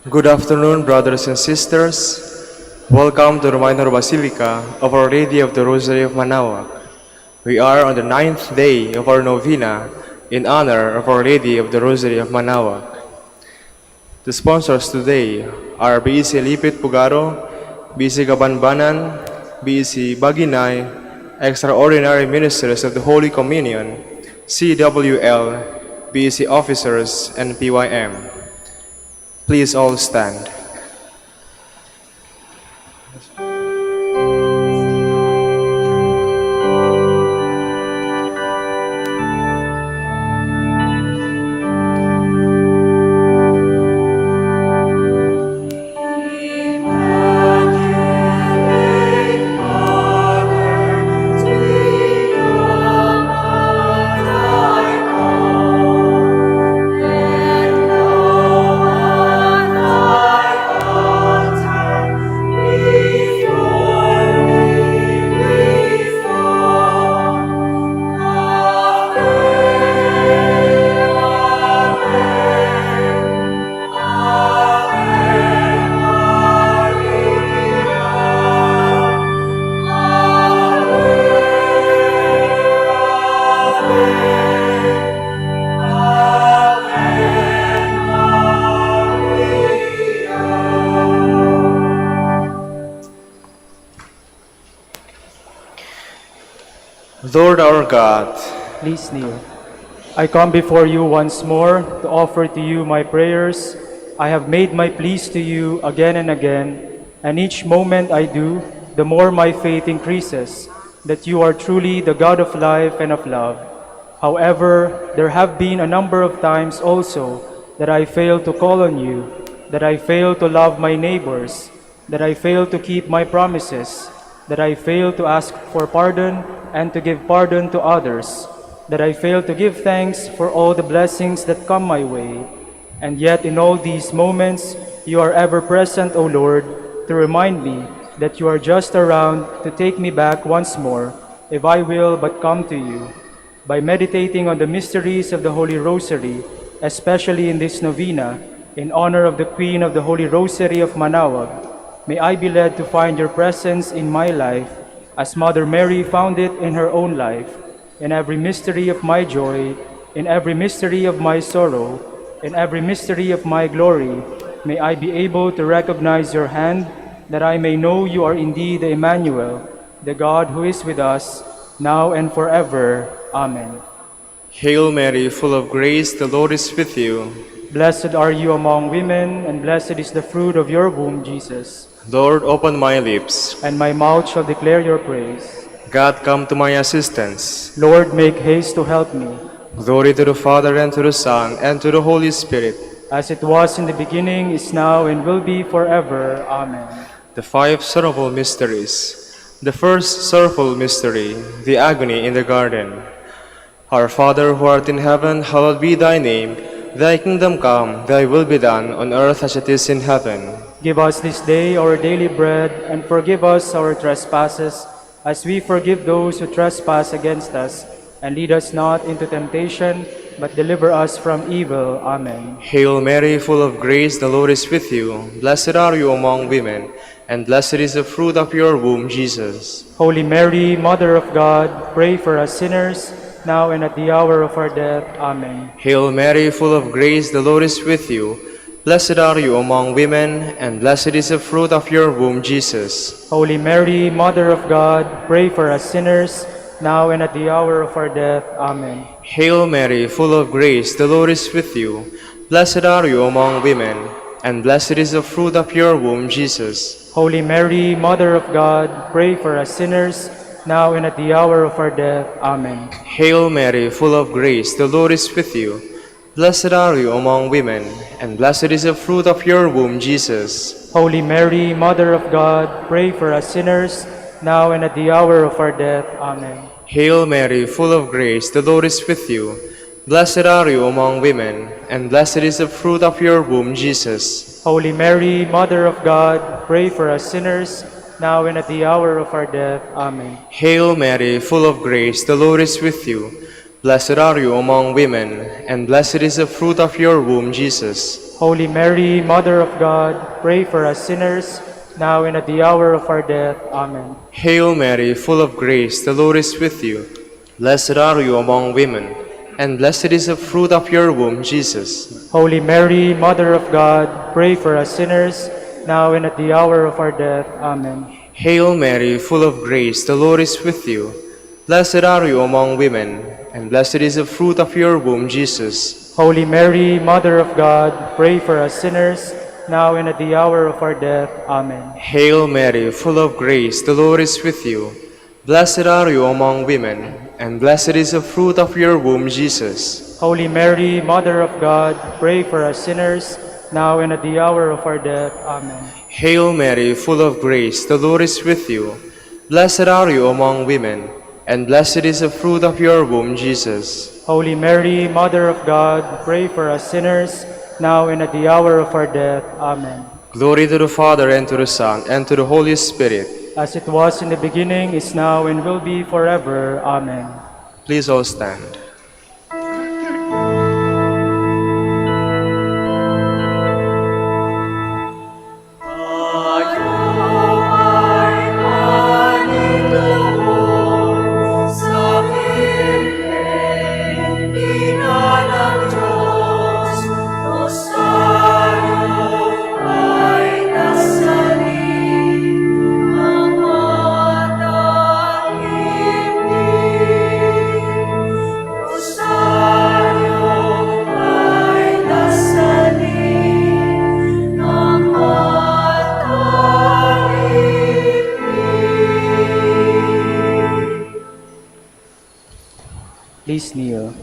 Good afternoon, brothers and sisters. Welcome to the Minor Basilica of Our Lady of the Rosary of Manaoag. We are on the 9th day of our Novena in honor of Our Lady of the Rosary of Manaoag. The sponsors today are BEC Lipit Pugaro, BEC Gabanbanan, BEC Baginay, Extraordinary Ministers of the Holy Communion, CWL, BEC Officers, and PYM. Please all stand. Lord our God, Please kneel. I come before you once more to offer to you my prayers. I have made my pleas to you again and again, and each moment I do, the more my faith increases, that you are truly the God of life and of love. However, there have been a number of times also that I failed to call on you, that I failed to love my neighbors, that I failed to keep my promises, that I failed to ask for pardon and to give pardon to others, that I fail to give thanks for all the blessings that come my way. And yet in all these moments, you are ever present, O Lord, to remind me that you are just around to take me back once more, if I will but come to you. By meditating on the mysteries of the Holy Rosary, especially in this novena, in honor of the Queen of the Holy Rosary of Manaoag, may I be led to find your presence in my life, as Mother Mary found it in her own life, in every mystery of my joy, in every mystery of my sorrow, in every mystery of my glory. May I be able to recognize your hand, that I may know you are indeed the Emmanuel, the God who is with us, now and forever. Amen. Hail Mary, full of grace, the Lord is with you. Blessed are you among women, and blessed is the fruit of your womb, Jesus. Lord, open my lips. And my mouth shall declare your praise. God, come to my assistance. Lord, make haste to help me. Glory to the Father, and to the Son, and to the Holy Spirit. As it was in the beginning, is now, and will be forever. Amen. The five sorrowful mysteries. The first sorrowful mystery, the agony in the garden. Our Father, who art in heaven, hallowed be thy name. Thy kingdom come, thy will be done, on earth as it is in heaven. Give us this day our daily bread, and forgive us our trespasses, as we forgive those who trespass against us. And lead us not into temptation, but deliver us from evil. Amen. Hail Mary, full of grace, the Lord is with you. Blessed are you among women, and blessed is the fruit of your womb, Jesus. Holy Mary, Mother of God, pray for us sinners, now and at the hour of our death. Amen. Hail Mary, full of grace, the Lord is with you. Blessed are you among women, and blessed is the fruit of your womb, Jesus. Holy Mary, Mother of God, pray for us sinners, now and at the hour of our death. Amen. Hail Mary, full of grace, the Lord is with you. Blessed are you among women, and blessed is the fruit of your womb, Jesus. Holy Mary, Mother of God, pray for us sinners, now and at the hour of our death. Amen. Hail Mary, full of grace, the Lord is with you. Blessed are you among women, and blessed is the fruit of your womb, Jesus. Holy Mary, Mother of God, pray for us sinners, now and at the hour of our death. Amen. Hail Mary, full of grace, the Lord is with you. Blessed are you among women, and blessed is the fruit of your womb, Jesus. Holy Mary, Mother of God, pray for us sinners, now and at the hour of our death. Amen. Hail Mary, full of grace, the Lord is with you. Blessed are you among women, and blessed is the fruit of your womb, Jesus. Holy Mary, Mother of God, pray for us sinners, now and at the hour of our death. Amen. Hail Mary, full of grace, the Lord is with you. Blessed are you among women, and blessed is the fruit of your womb, Jesus. Holy Mary, Mother of God, pray for us sinners, now and at the hour of our death. Amen. Hail Mary, full of grace, the Lord is with you. Blessed are you among women, and blessed is the fruit of your womb, Jesus. Holy Mary, Mother of God, pray for us sinners, now and at the hour of our death. Amen. Hail Mary, full of grace, the Lord is with you. Blessed are you among women, and blessed is the fruit of your womb, Jesus. Holy Mary, Mother of God, pray for us sinners, now and at the hour of our death. Amen. Hail Mary, full of grace, the Lord is with you. Blessed are you among women, and blessed is the fruit of your womb, Jesus. Holy Mary, Mother of God, pray for us sinners, now and at the hour of our death. Amen. Glory to the Father, and to the Son, and to the Holy Spirit. As it was in the beginning, is now, and will be forever. Amen. Please all stand. Please kneel.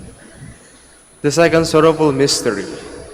The second sorrowful mystery,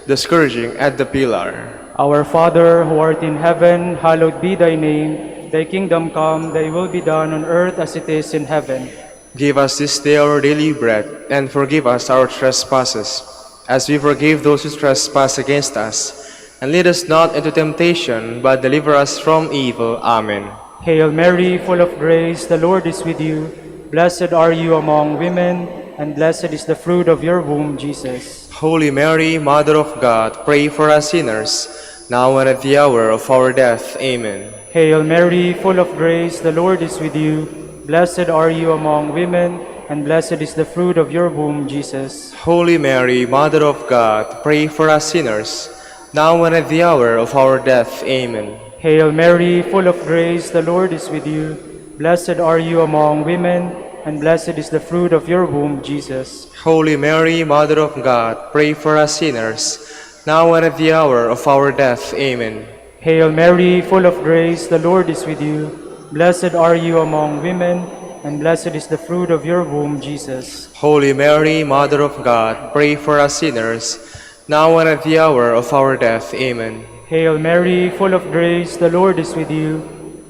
the scourging at the pillar. Our Father, who art in heaven, hallowed be thy name. Thy kingdom come, thy will be done on earth as it is in heaven. Give us this day our daily bread, and forgive us our trespasses, as we forgive those who trespass against us. And lead us not into temptation, but deliver us from evil. Amen. Hail Mary, full of grace, the Lord is with you. Blessed are you among women, and blessed is the fruit of your womb, Jesus. Holy Mary, Mother of God, pray for us sinners, now and at the hour of our death. Amen. Hail Mary, full of grace, the Lord is with you. Blessed are you among women, and blessed is the fruit of your womb, Jesus. Holy Mary, Mother of God, pray for us sinners, now and at the hour of our death. Amen. Hail Mary, full of grace, the Lord is with you. Blessed are you among women, and blessed is the fruit of your womb, Jesus. Holy Mary, Mother of God, pray for us sinners, now and at the hour of our death. Amen. Hail Mary, full of grace, the Lord is with you. Blessed are you among women, and blessed is the fruit of your womb, Jesus. Holy Mary, Mother of God, pray for us sinners, now and at the hour of our death. Amen. Hail Mary, full of grace, the Lord is with you.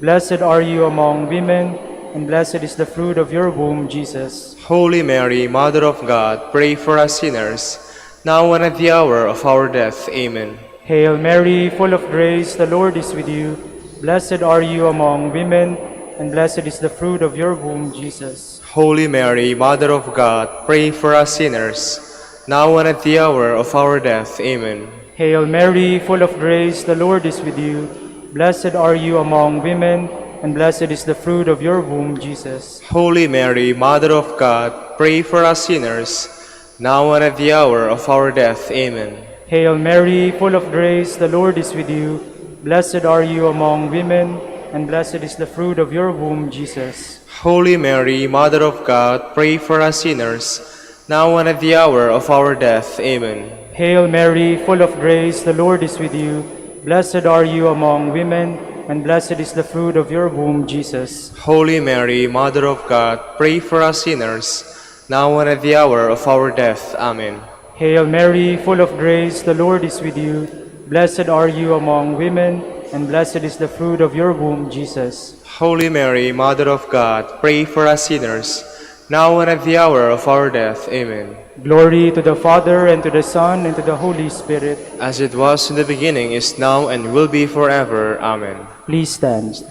Blessed are you among women, and blessed is the fruit of your womb, Jesus. Holy Mary, Mother of God, pray for us sinners, now and at the hour of our death. Amen. Hail Mary, full of grace, the Lord is with you. Blessed are you among women, and blessed is the fruit of your womb, Jesus. Holy Mary, Mother of God, pray for us sinners, now and at the hour of our death. Amen. Hail Mary, full of grace, the Lord is with you. Blessed are you among women, and blessed is the fruit of your womb, Jesus. Holy Mary, Mother of God, pray for us sinners, now and at the hour of our death. Amen. Hail Mary, full of grace, the Lord is with you. Blessed are you among women, and blessed is the fruit of your womb, Jesus. Holy Mary, Mother of God, pray for us sinners, now and at the hour of our death. Amen. Hail Mary, full of grace, the Lord is with you. Blessed are you among women, and blessed is the fruit of your womb, Jesus. Holy Mary, Mother of God, pray for us sinners, now and at the hour of our death. Amen. Hail Mary, full of grace, the Lord is with you. Blessed are you among women, and blessed is the fruit of your womb, Jesus. Holy Mary, Mother of God, pray for us sinners, now and at the hour of our death. Amen. Glory to the Father, and to the Son, and to the Holy Spirit. As it was in the beginning, is now, and will be forever. Amen. Please stand.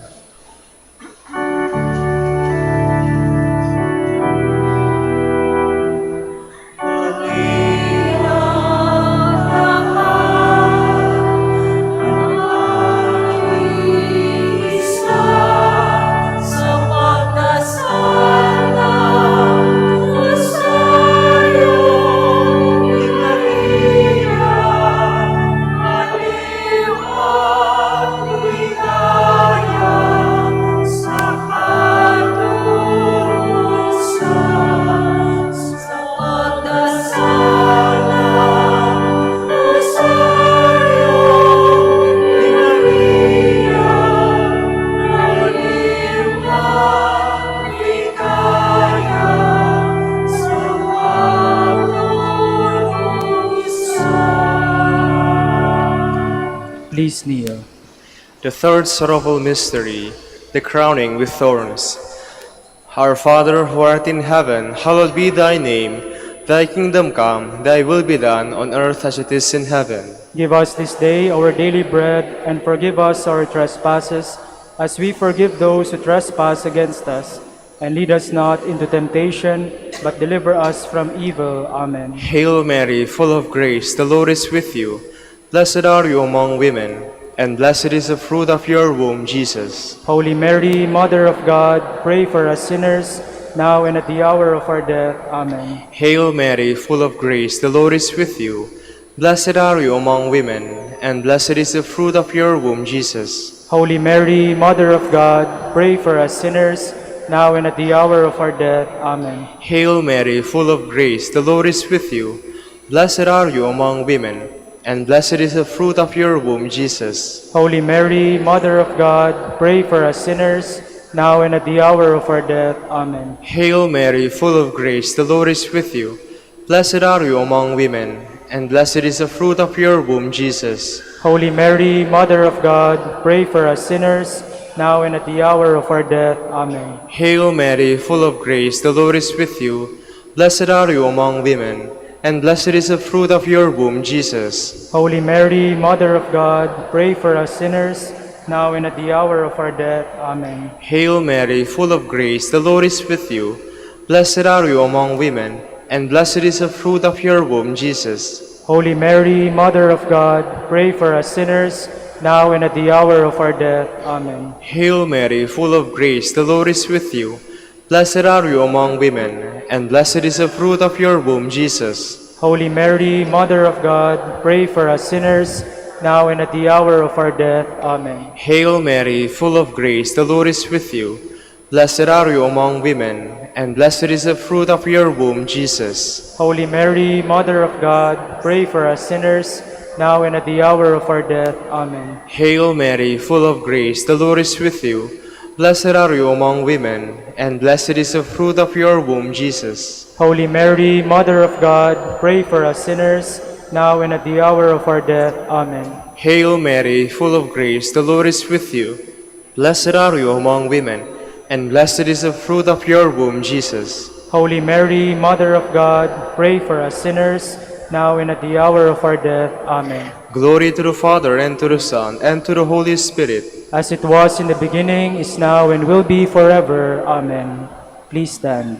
Please kneel. The third sorrowful mystery, the crowning with thorns. Our Father who art in heaven, hallowed be thy name. Thy kingdom come, thy will be done on earth as it is in heaven. Give us this day our daily bread, and forgive us our trespasses, as we forgive those who trespass against us. And lead us not into temptation, but deliver us from evil. Amen. Hail Mary, full of grace, the Lord is with you. Blessed are you among women, and blessed is the fruit of your womb, Jesus. Holy Mary, Mother of God, pray for us sinners, now and at the hour of our death. Amen. Hail Mary, full of grace, the Lord is with you. Blessed are you among women, and blessed is the fruit of your womb, Jesus. Holy Mary, Mother of God, pray for us sinners, now and at the hour of our death. Amen. Hail Mary, full of grace, the Lord is with you. Blessed are you among women, and blessed is the fruit of your womb, Jesus. Holy Mary, Mother of God, pray for us sinners, now and at the hour of our death. Amen. Hail Mary, full of grace, the Lord is with you. Blessed are you among women, and blessed is the fruit of your womb, Jesus. Holy Mary, Mother of God, pray for us sinners, now and at the hour of our death. Amen. Hail Mary, full of grace, the Lord is with you. Blessed are you among women, and blessed is the fruit of your womb, Jesus. Holy Mary, Mother of God, pray for us sinners, now and at the hour of our death. Amen. Hail Mary, full of grace, the Lord is with you. Blessed are you among women, and blessed is the fruit of your womb, Jesus. Holy Mary, Mother of God, pray for us sinners, now and at the hour of our death. Amen. Hail Mary, full of grace, the Lord is with you. Blessed are you among women, and blessed is the fruit of your womb, Jesus. Holy Mary, Mother of God, pray for us sinners, now and at the hour of our death. Amen. Hail Mary, full of grace, the Lord is with you. Blessed are you among women, and blessed is the fruit of your womb, Jesus. Holy Mary, Mother of God, pray for us sinners, now and at the hour of our death. Amen. Hail Mary, full of grace, the Lord is with you. Blessed are you among women, and blessed is the fruit of your womb, Jesus. Holy Mary, Mother of God, pray for us sinners, now and at the hour of our death. Amen. Hail Mary, full of grace, the Lord is with you. Blessed are you among women, and blessed is the fruit of your womb, Jesus. Holy Mary, Mother of God, pray for us sinners, now and at the hour of our death. Amen. Glory to the Father, and to the Son, and to the Holy Spirit. As it was in the beginning, is now, and will be forever. Amen. Please stand.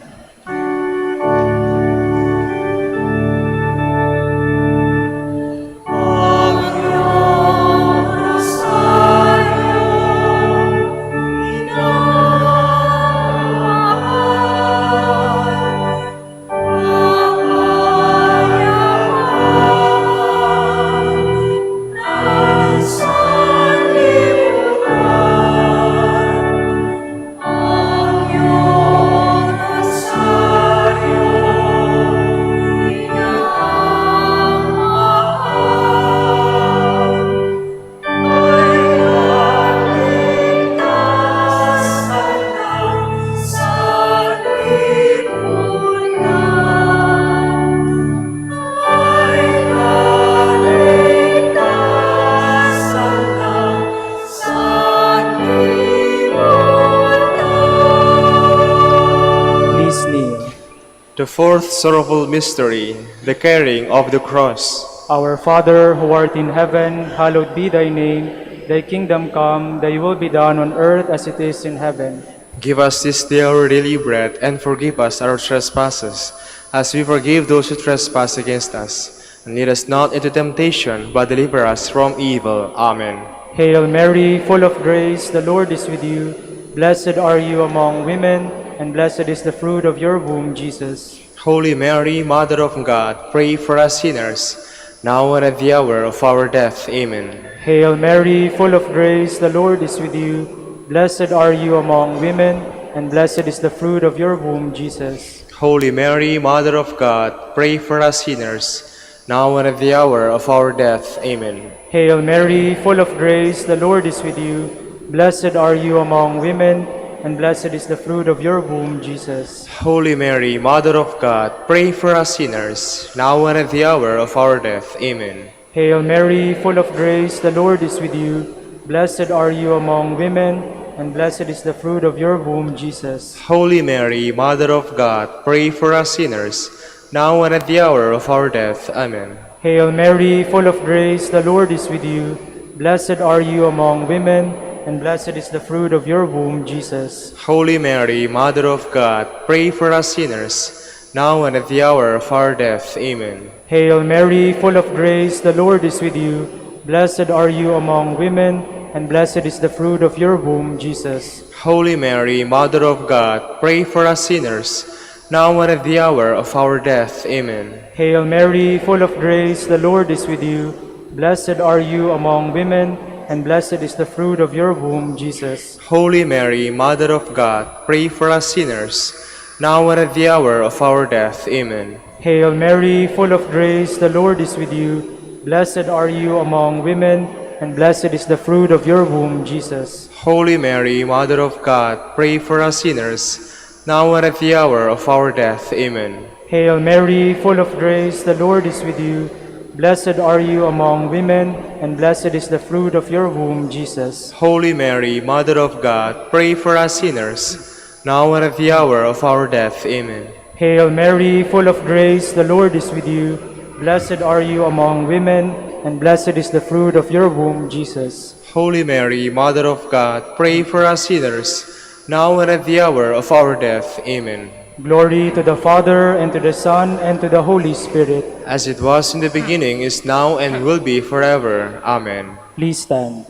The fourth sorrowful mystery, the carrying of the cross. Our Father, who art in heaven, hallowed be thy name. Thy kingdom come, thy will be done on earth as it is in heaven. Give us this day our daily bread, and forgive us our trespasses, as we forgive those who trespass against us. And lead us not into temptation, but deliver us from evil. Amen. Hail Mary, full of grace, the Lord is with you. Blessed are you among women, and blessed is the fruit of your womb, Jesus. Holy Mary, Mother of God, pray for us sinners, now and at the hour of our death. Amen. Hail Mary, full of grace, the Lord is with you. Blessed are you among women, and blessed is the fruit of your womb, Jesus. Holy Mary, Mother of God, pray for us sinners, now and at the hour of our death. Amen. Hail Mary, full of grace, the Lord is with you. Blessed are you among women, and blessed is the fruit of your womb, Jesus. Holy Mary, Mother of God, pray for us sinners, now and at the hour of our death. Amen. Hail Mary, full of grace, the Lord is with you. Blessed are you among women, and blessed is the fruit of your womb, Jesus. Holy Mary, Mother of God, pray for us sinners, now and at the hour of our death. Amen. Hail Mary, full of grace, the Lord is with you. Blessed are you among women, and blessed is the fruit of your womb, Jesus. Holy Mary, Mother of God, pray for us sinners, now and at the hour of our death. Amen. Hail Mary, full of grace, the Lord is with you. Blessed are you among women, and blessed is the fruit of your womb, Jesus. Holy Mary, Mother of God, pray for us sinners, now and at the hour of our death. Amen. Hail Mary, full of grace, the Lord is with you. Blessed are you among women, and blessed is the fruit of your womb, Jesus. Holy Mary, Mother of God, pray for us sinners, now and at the hour of our death. Amen. Hail Mary, full of grace, the Lord is with you. Blessed are you among women, and blessed is the fruit of your womb, Jesus. Holy Mary, Mother of God, pray for us sinners, now and at the hour of our death. Amen. Hail Mary, full of grace, the Lord is with you. Blessed are you among women, and blessed is the fruit of your womb, Jesus. Holy Mary, Mother of God, pray for us sinners, now and at the hour of our death. Amen. Hail Mary, full of grace, the Lord is with you. Blessed are you among women, and blessed is the fruit of your womb, Jesus. Holy Mary, Mother of God, pray for us sinners, now and at the hour of our death. Amen. Glory to the Father, and to the Son, and to the Holy Spirit. As it was in the beginning, is now, and will be forever. Amen. Please stand.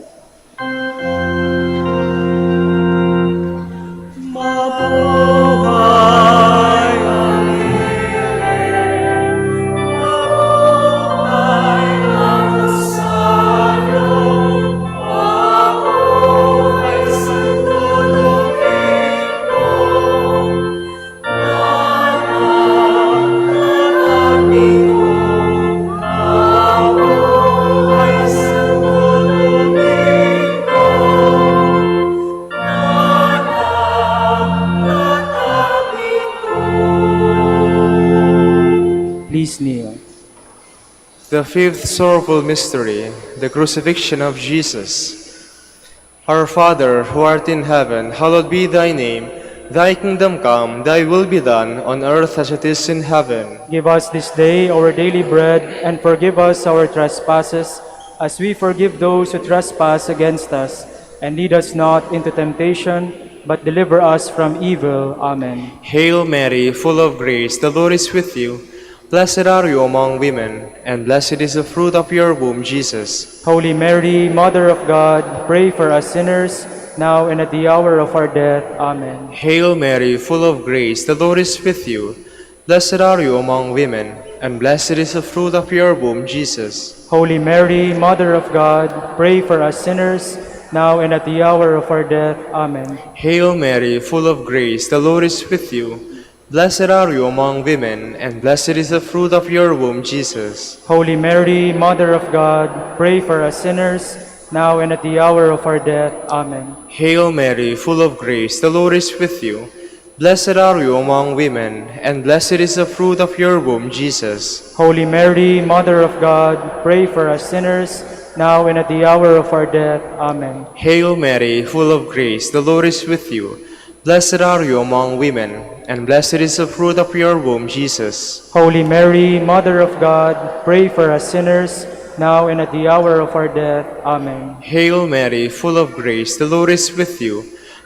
Please kneel. The fifth sorrowful mystery, the crucifixion of Jesus. Our Father, who art in heaven, hallowed be thy name. Thy kingdom come, thy will be done, on earth as it is in heaven. Give us this day our daily bread, and forgive us our trespasses, as we forgive those who trespass against us. And lead us not into temptation, but deliver us from evil. Amen. Hail Mary, full of grace, the Lord is with you. Blessed are you among women, and blessed is the fruit of your womb, Jesus. Holy Mary, Mother of God, pray for us sinners, now and at the hour of our death. Amen. Hail Mary, full of grace, the Lord is with you. Blessed are you among women, and blessed is the fruit of your womb, Jesus. Holy Mary, Mother of God, pray for us sinners, now and at the hour of our death. Amen. Hail Mary, full of grace, the Lord is with you. Blessed are you among women, and blessed is the fruit of your womb, Jesus. Holy Mary, Mother of God, pray for us sinners, now and at the hour of our death. Amen. Hail Mary, full of grace, the Lord is with you. Blessed are you among women, and blessed is the fruit of your womb, Jesus. Holy Mary, Mother of God, pray for us sinners, now and at the hour of our death. Amen. Hail Mary, full of grace, the Lord is with you. Blessed are you among women, and blessed is the fruit of your womb, Jesus. Holy Mary, Mother of God, pray for us sinners, now and at the hour of our death. Amen. Hail Mary, full of grace, the Lord is with you.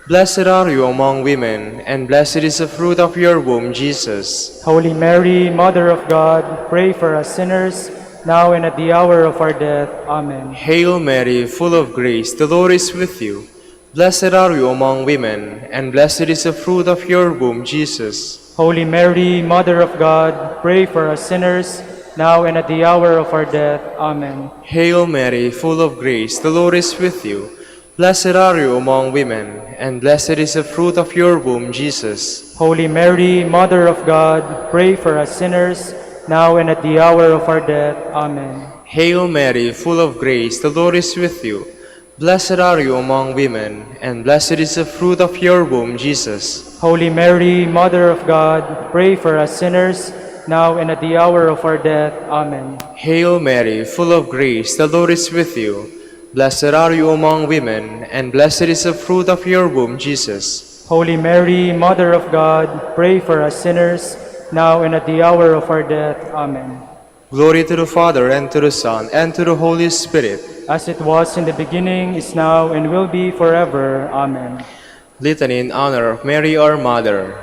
Blessed are you among women, and blessed is the fruit of your womb, Jesus. Holy Mary, Mother of God, pray for us sinners, now and at the hour of our death. Amen. Hail Mary, full of grace, the Lord is with you. Blessed are you among women, and blessed is the fruit of your womb, Jesus. Holy Mary, Mother of God, pray for us sinners, now and at the hour of our death. Amen. Hail Mary, full of grace, the Lord is with you. Blessed are you among women, and blessed is the fruit of your womb, Jesus. Holy Mary, Mother of God, pray for us sinners, now and at the hour of our death. Amen. Hail Mary, full of grace, the Lord is with you. Blessed are you among women, and blessed is the fruit of your womb, Jesus. Holy Mary, Mother of God, pray for us sinners, now and at the hour of our death. Amen. Hail Mary, full of grace, the Lord is with you. Blessed are you among women, and blessed is the fruit of your womb, Jesus. Holy Mary, Mother of God, pray for us sinners, now and at the hour of our death. Amen. Glory to the Father, and to the Son, and to the Holy Spirit. As it was in the beginning, is now, and will be forever. Amen. Litany in honor of Mary, our Mother.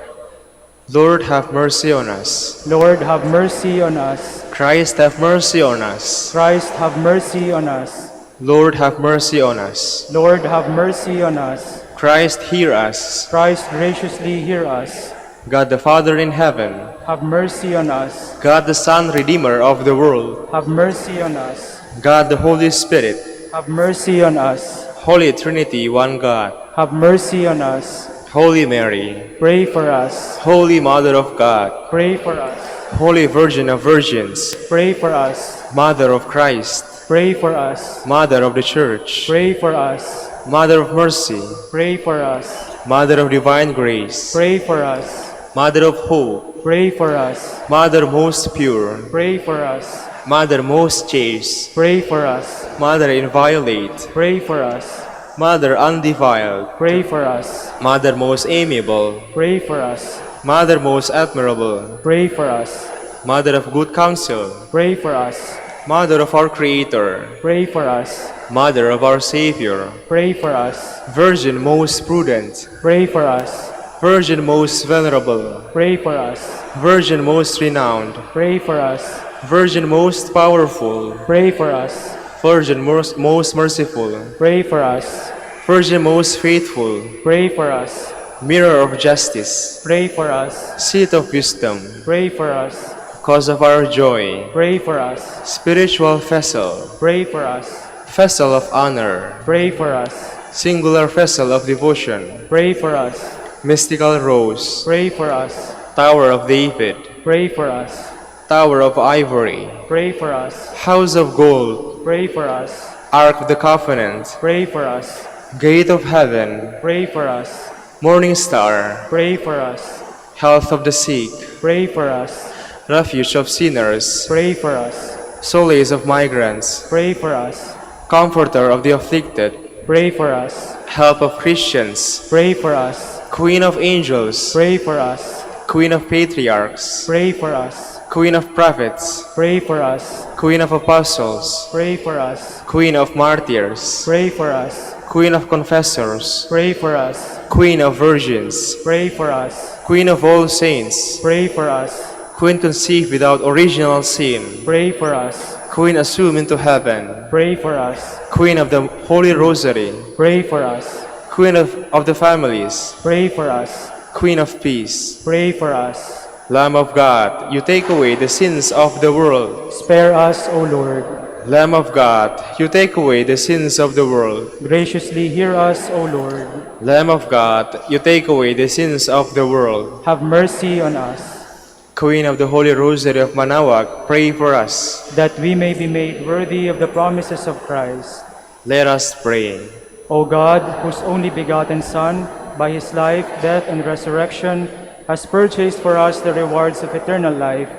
Lord, have mercy on us. Lord, have mercy on us. Christ, have mercy on us. Christ, have mercy on us. Lord, have mercy on us. Lord, have mercy on us. Christ, hear us. Christ, graciously hear us. God the Father in heaven, Have mercy on us. God the Son, Redeemer of the world, Have mercy on us. God the Holy Spirit, Have mercy on us. Holy Trinity, one God, Have mercy on us. Holy Mary, Pray for us. Holy Mother of God, Pray for us. Holy Virgin of Virgins, Pray for us. Mother of Christ, Pray for us. Mother of the Church, Pray for us. Mother of Mercy, Pray for us. Mother of Divine Grace, Pray for us. Mother of Hope, Pray for us. Mother most pure, Pray for us. Mother most chaste, Pray for us. Mother inviolate, Pray for us. Mother undefiled, Pray for us. Mother most amiable, Pray for us. Mother most admirable, Pray for us. Mother of good counsel, Pray for us. Mother of our Creator, Pray for us. Mother of our Savior, Pray for us. Virgin most prudent, Pray for us. Virgin most venerable, Pray for us. Virgin most renowned, Pray for us. Virgin most powerful, Pray for us. Virgin most merciful, Pray for us. Virgin most faithful, Pray for us. Mirror of justice, Pray for us. Seat of wisdom, Pray for us. Cause of our joy, Pray for us. Spiritual vessel, Pray for us. Vessel of honor, Pray for us. Singular vessel of devotion, Pray for us. Mystical rose, Pray for us. Tower of David, Pray for us. Tower of ivory, Pray for us. House of gold, Pray for us. Ark of the Covenant, Pray for us. Gate of heaven, Pray for us. Morning star, Pray for us. Health of the sick, Pray for us. Refuge of sinners, Pray for us. Solace of migrants, Pray for us. Comforter of the afflicted, Pray for us. Help of Christians, Pray for us. Queen of angels, Pray for us. Queen of patriarchs, Pray for us. Queen of prophets, Pray for us. Queen of apostles, Pray for us. Queen of martyrs, Pray for us. Queen of confessors, Pray for us. Queen of virgins, Pray for us. Queen of all saints, Pray for us. Queen conceived without original sin, Pray for us. Queen assumed into heaven, Pray for us. Queen of the Holy Rosary, Pray for us. Queen of the families, Pray for us. Queen of peace, Pray for us. Lamb of God, you take away the sins of the world. Spare us, O Lord. Lamb of God, you take away the sins of the world. Graciously hear us, O Lord. Lamb of God, you take away the sins of the world. Have mercy on us, Queen of the Holy Rosary of Manaoag, pray for us. that we may be made worthy of the promises of Christ. Let us pray. O God, whose only begotten Son, by his life, death, and resurrection, has purchased for us the rewards of eternal life,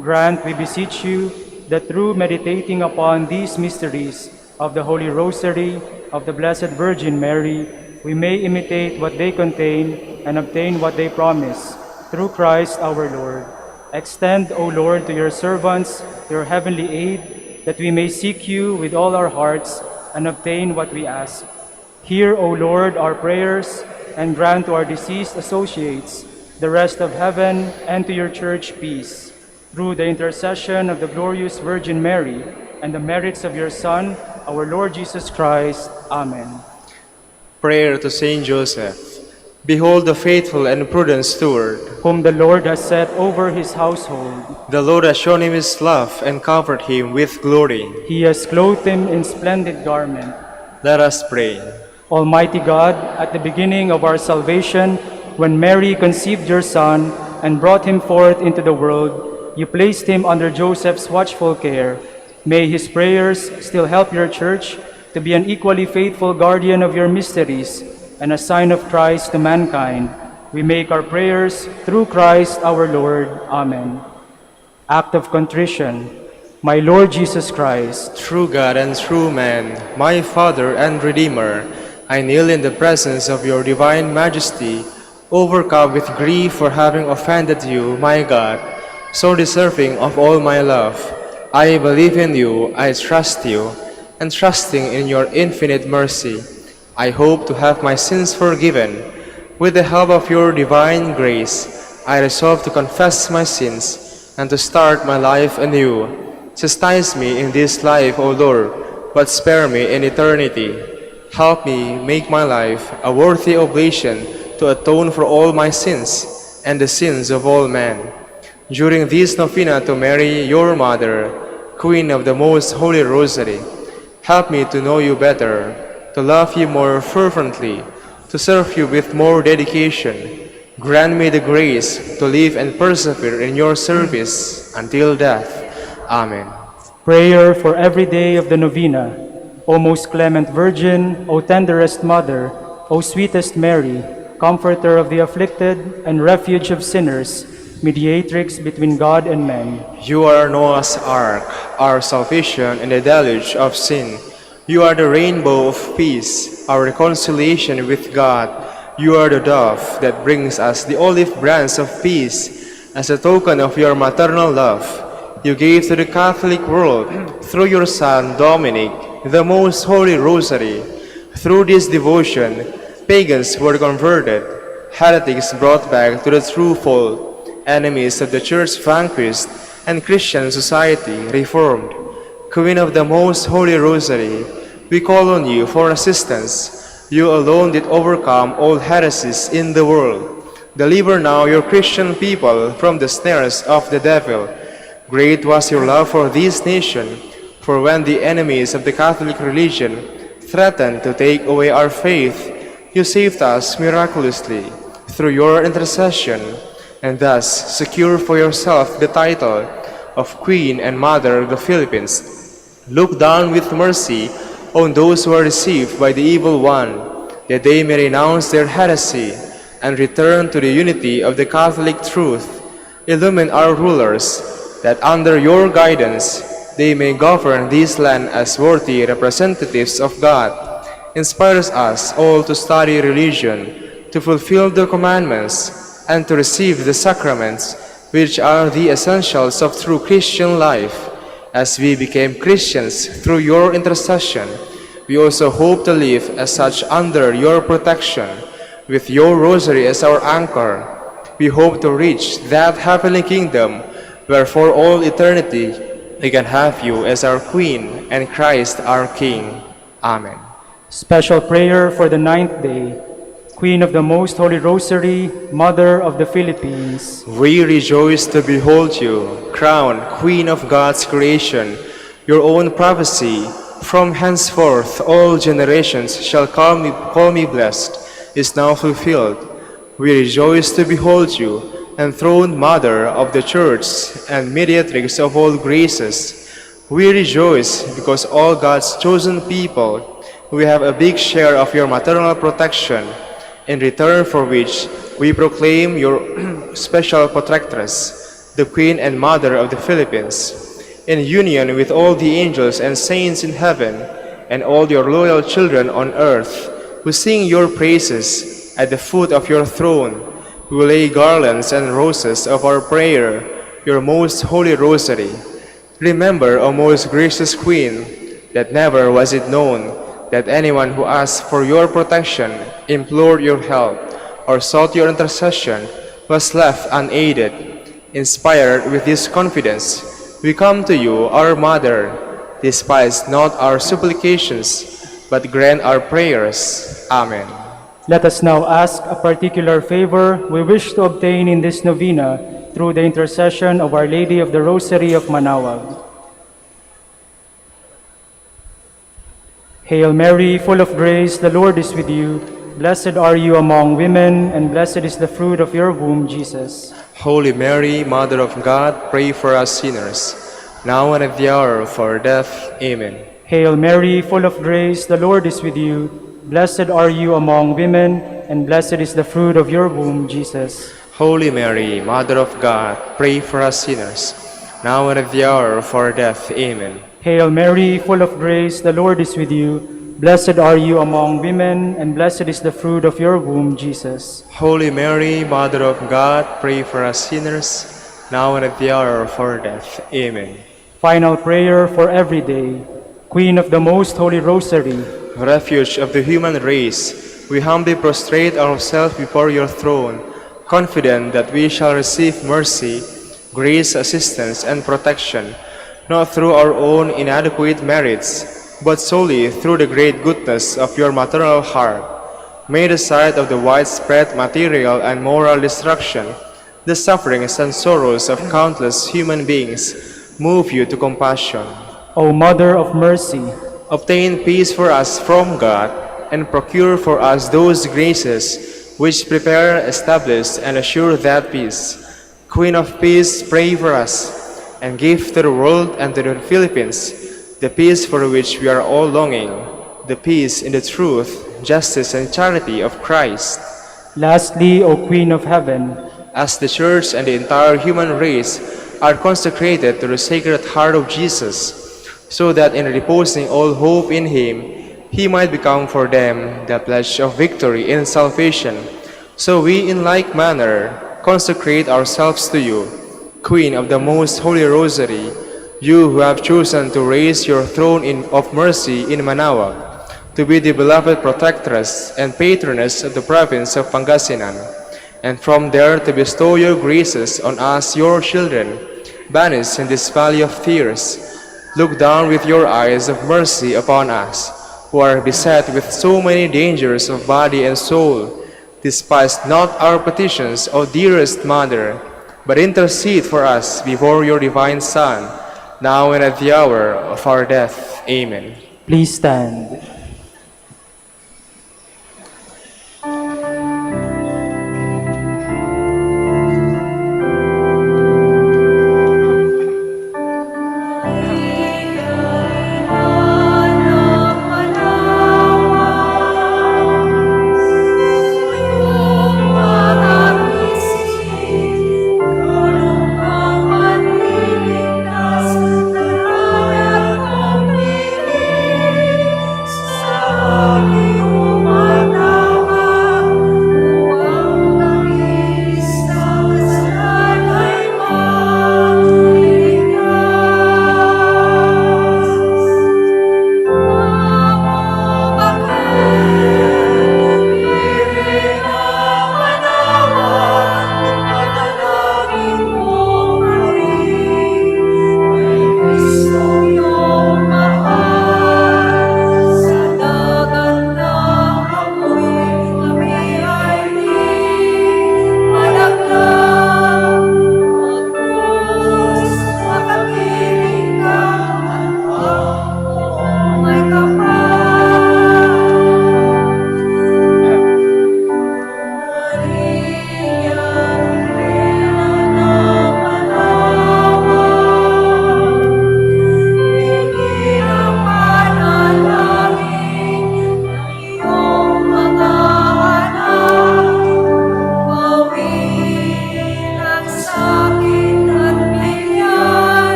grant, we beseech you, that through meditating upon these mysteries of the Holy Rosary of the Blessed Virgin Mary, we may imitate what they contain and obtain what they promise, through Christ our Lord. Extend, O Lord, to your servants your heavenly aid, that we may seek you with all our hearts and obtain what we ask. Hear, O Lord, our prayers, and grant to our deceased associates the rest of heaven, and to your church peace. Through the intercession of the glorious Virgin Mary and the merits of your Son, our Lord Jesus Christ. Amen. Prayer to Saint Joseph. Behold the faithful and prudent steward. Whom the Lord has set over his household. The Lord has shown him his love and covered him with glory. He has clothed him in splendid garment. Let us pray. Almighty God, at the beginning of our salvation, when Mary conceived your Son and brought him forth into the world, you placed him under Joseph's watchful care. May his prayers still help your church to be an equally faithful guardian of your mysteries and a sign of Christ to mankind. We make our prayers through Christ our Lord. Amen. act of contrition, my Lord Jesus Christ, True God and true man, my Father and Redeemer, I kneel in the presence of your divine majesty, overcome with grief for having offended you, my God, so deserving of all my love. I believe in you, I trust you, and trusting in your infinite mercy, I hope to have my sins forgiven. With the help of your divine grace, I resolve to confess my sins and to start my life anew. Chastise me in this life, O Lord, but spare me in eternity. Help me make my life a worthy oblation to atone for all my sins and the sins of all men. During this novena to Mary, your Mother, Queen of the Most Holy Rosary, help me to know you better, to love you more fervently, to serve you with more dedication. Grant me the grace to live and persevere in your service until death. Amen. prayer for every day of the novena. O most clement Virgin, O tenderest Mother, O sweetest Mary, Comforter of the afflicted and refuge of sinners, mediatrix between God and men. You are Noah's ark, our salvation in the deluge of sin. You are the rainbow of peace, our reconciliation with God. You are the dove that brings us the olive branch of peace. As a token of your maternal love, you gave to the Catholic world, through your Son Dominic, the Most Holy Rosary. Through this devotion, pagans were converted, heretics brought back to the true fold, enemies of the Church vanquished, and Christian society reformed. Queen of the Most Holy Rosary, we call on you for assistance. You alone did overcome all heresies in the world. Deliver now your Christian people from the snares of the devil. Great was your love for this nation, for when the enemies of the Catholic religion threatened to take away our faith, you saved us miraculously through your intercession, and thus secure for yourself the title of Queen and Mother of the Philippines. Look down with mercy on those who are deceived by the evil one, that they may renounce their heresy and return to the unity of the Catholic truth. Illumine our rulers, that under your guidance they may govern this land as worthy representatives of God. Inspire us all to study religion, to fulfill the commandments, and to receive the sacraments, which are the essentials of true Christian life. As we became Christians through your intercession, we also hope to live as such under your protection. With your rosary as our anchor, we hope to reach that heavenly kingdom where for all eternity we can have you as our Queen and Christ our King. Amen. Special prayer for the 9th day. Queen of the Most Holy Rosary, Mother of the Philippines, We rejoice to behold you, crowned Queen of God's creation. Your own prophecy, from henceforth all generations shall call me blessed, is now fulfilled. We rejoice to behold you, enthroned Mother of the Church and mediatrix of all graces. We rejoice because all God's chosen people, we have a big share of your maternal protection, in return for which we proclaim your special protectress, the Queen and Mother of the Philippines. In union with all the angels and saints in heaven, and all your loyal children on earth, who sing your praises at the foot of your throne, we will lay garlands and roses of our prayer, your most holy rosary. Remember, O most gracious Queen, that never was it known that anyone who asked for your protection, implored your help, or sought your intercession was left unaided. Inspired with this confidence, we come to you, our Mother. Despise not our supplications, but grant our prayers. Amen. let us now ask a particular favor we wish to obtain in this novena through the intercession of Our Lady of the Rosary of Manaoag. Hail Mary, full of grace, the Lord is with you. Blessed are you among women, and blessed is the fruit of your womb, Jesus. Holy Mary, Mother of God, pray for us sinners, now and at the hour of our death. Amen. Hail Mary, full of grace, the Lord is with you. Blessed are you among women, and blessed is the fruit of your womb, Jesus. Holy Mary, Mother of God, pray for us sinners, now and at the hour of our death. Amen. Hail Mary, full of grace, the Lord is with you. Blessed are you among women, and blessed is the fruit of your womb, Jesus. Holy Mary, Mother of God, pray for us sinners, now and at the hour of our death. Amen. Final prayer for every day. Queen of the Most Holy Rosary, Refuge of the human race, we humbly prostrate ourselves before your throne, confident that we shall receive mercy, grace, assistance, and protection, not through our own inadequate merits, but solely through the great goodness of your maternal heart. May the sight of the widespread material and moral destruction, the sufferings and sorrows of countless human beings, move you to compassion. O Mother of Mercy, Obtain peace for us from God, and procure for us those graces which prepare, establish, and assure that peace. Queen of Peace, pray for us, and give to the world and to the Philippines the peace for which we are all longing, the peace in the truth, justice, and charity of Christ. lastly, O Queen of Heaven, As the Church and the entire human race are consecrated to the Sacred Heart of Jesus, so that in reposing all hope in Him, He might become for them the pledge of victory in salvation. So we in like manner consecrate ourselves to you, Queen of the Most Holy Rosary, you who have chosen to raise your throne of mercy in Manaoag, to be the beloved protectress and patroness of the province of Pangasinan, and from there to bestow your graces on us, your children, banished in this valley of tears. Look down with your eyes of mercy upon us, who are beset with so many dangers of body and soul. Despise not our petitions, O dearest Mother, but intercede for us before your divine Son, now and at the hour of our death. Amen. please stand.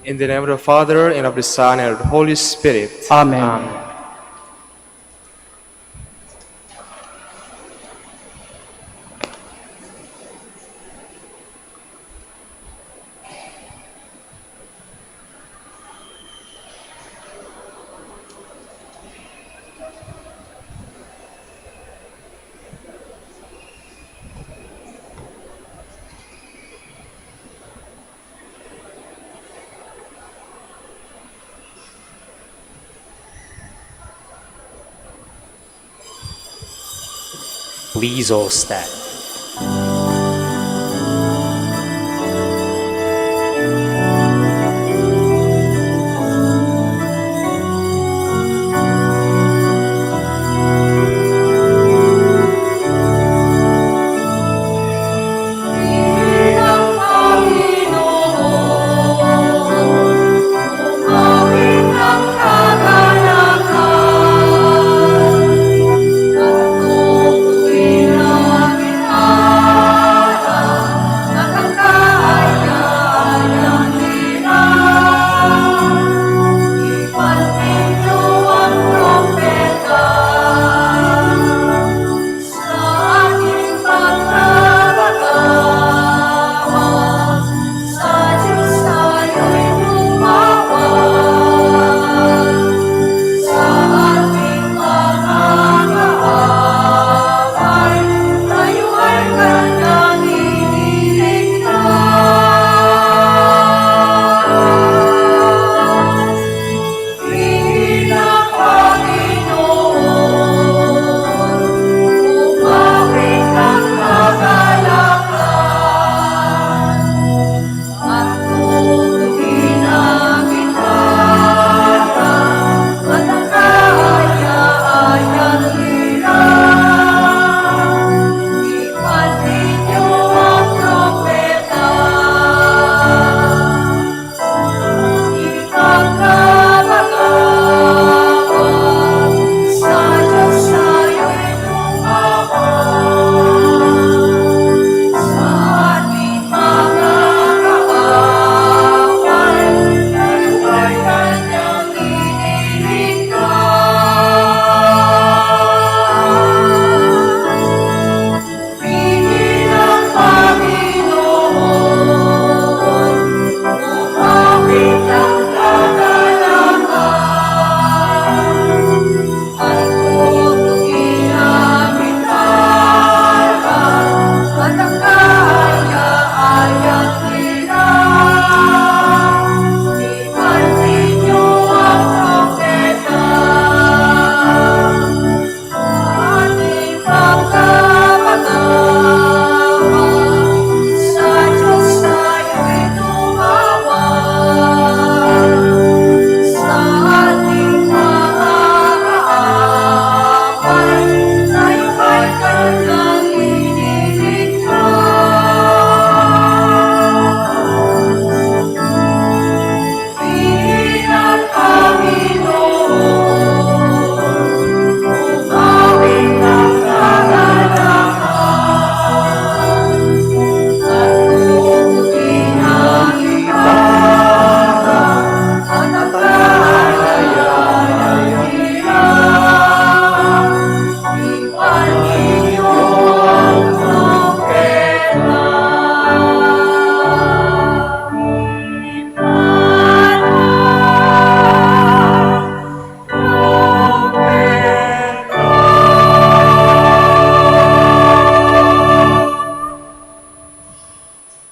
In the name of the Father, and of the Son, and of the Holy Spirit. Amen. Please all stand.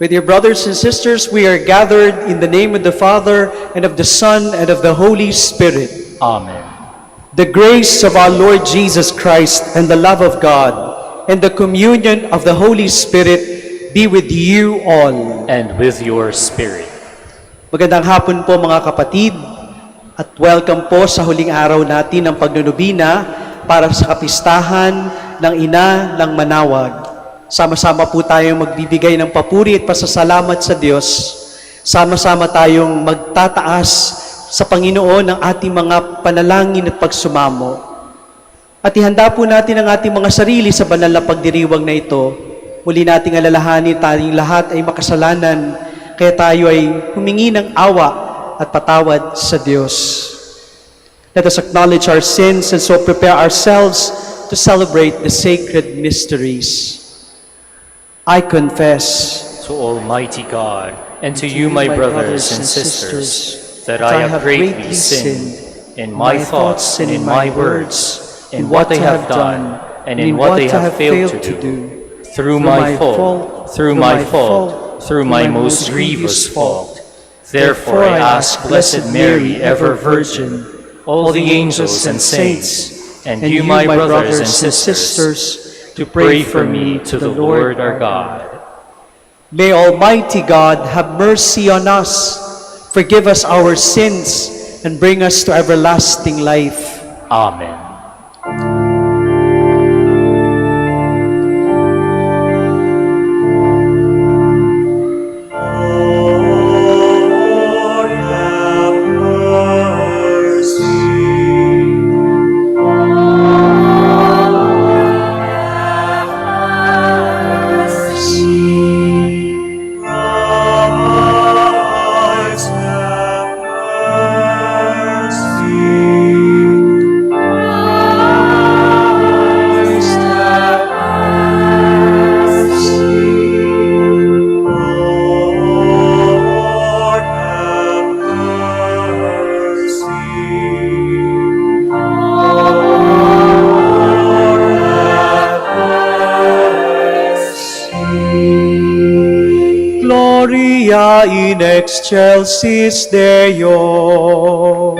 With your brothers and sisters, we are gathered in the name of the Father, and of the Son, and of the Holy Spirit. Amen. The grace of our Lord Jesus Christ, and the love of God, and the communion of the Holy Spirit be with you all. And with your spirit. Magandang hapon po mga kapatid, at welcome po sa huling araw natin ng pagnunubina para sa kapistahan ng Ina ng Manaoag. Sama-sama po tayong magbibigay ng papuri at pasasalamat sa Diyos. Sama-sama tayong magtataas sa Panginoon ng ating mga panalangin at pagsumamo. At ihanda po natin ang ating mga sarili sa banal na pagdiriwang na ito. Muli nating alalahanin tayong lahat ay makasalanan, kaya tayo ay humingi ng awa at patawad sa Diyos. Let us acknowledge our sins and so prepare ourselves to celebrate the sacred mysteries. I confess To Almighty God, and to you, my brothers and sisters, that I have greatly sinned in my thoughts and in my words, in what I have done and in what I have failed to do, through my fault, through my most grievous fault. Therefore I ask Blessed Mary, ever Virgin, all the angels and saints, and you, my brothers and sisters, to pray for me to the Lord our God. May Almighty God have mercy on us, forgive us our sins, and bring us to everlasting life. Amen. Gloria in excelsis Deo.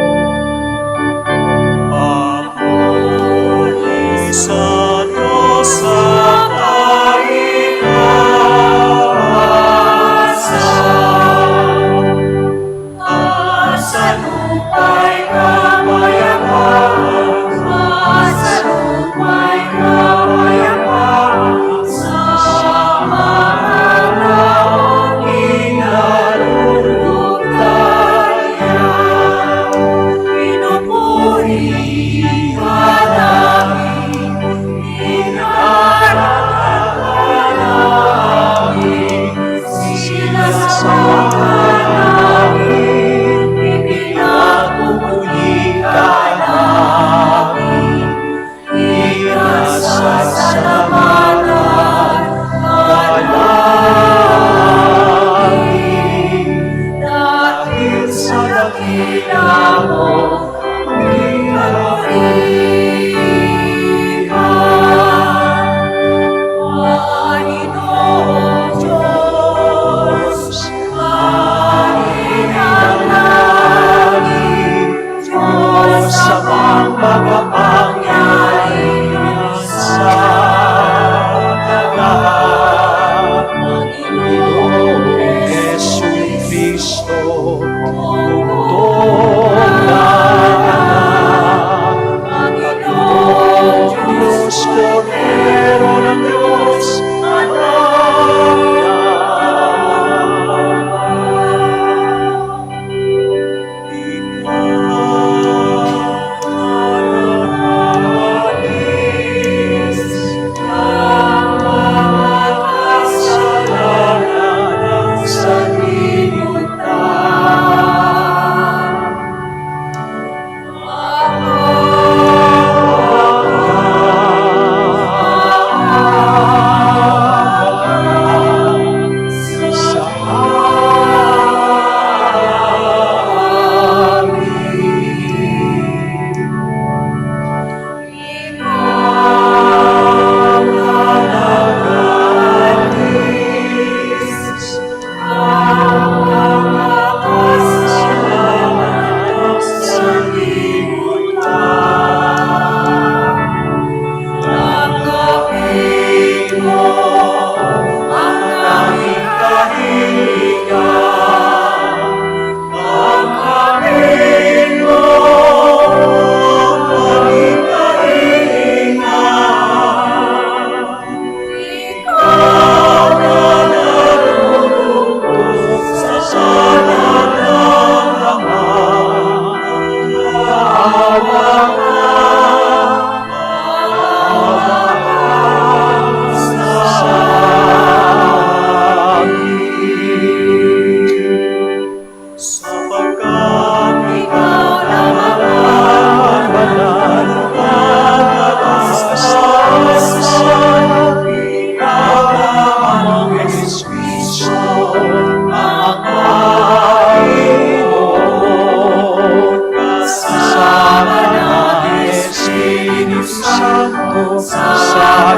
Santo sa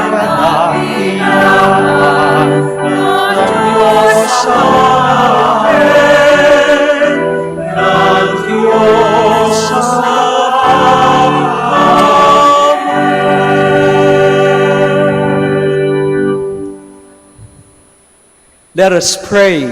kadahilan ng Diyos Amen, ng Diyos Let us pray.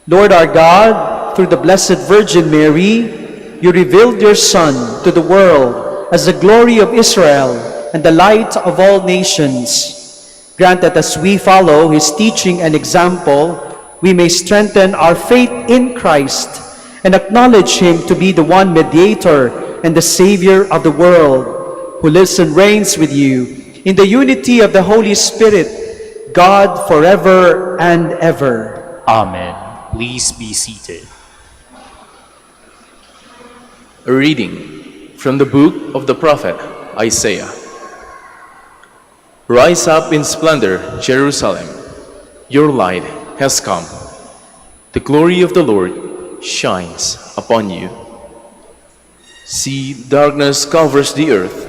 Lord our God, through the Blessed Virgin Mary, you revealed your Son to the world as the glory of Israel and the light of all nations. Grant that as we follow his teaching and example, we may strengthen our faith in Christ and acknowledge him to be the one mediator and the Savior of the world, who lives and reigns with you in the unity of the Holy Spirit, God forever and ever. Amen. Please be seated. A reading from the book of the prophet Isaiah. Rise up in splendor, Jerusalem. Your light has come. The glory of the Lord shines upon you. See, darkness covers the earth,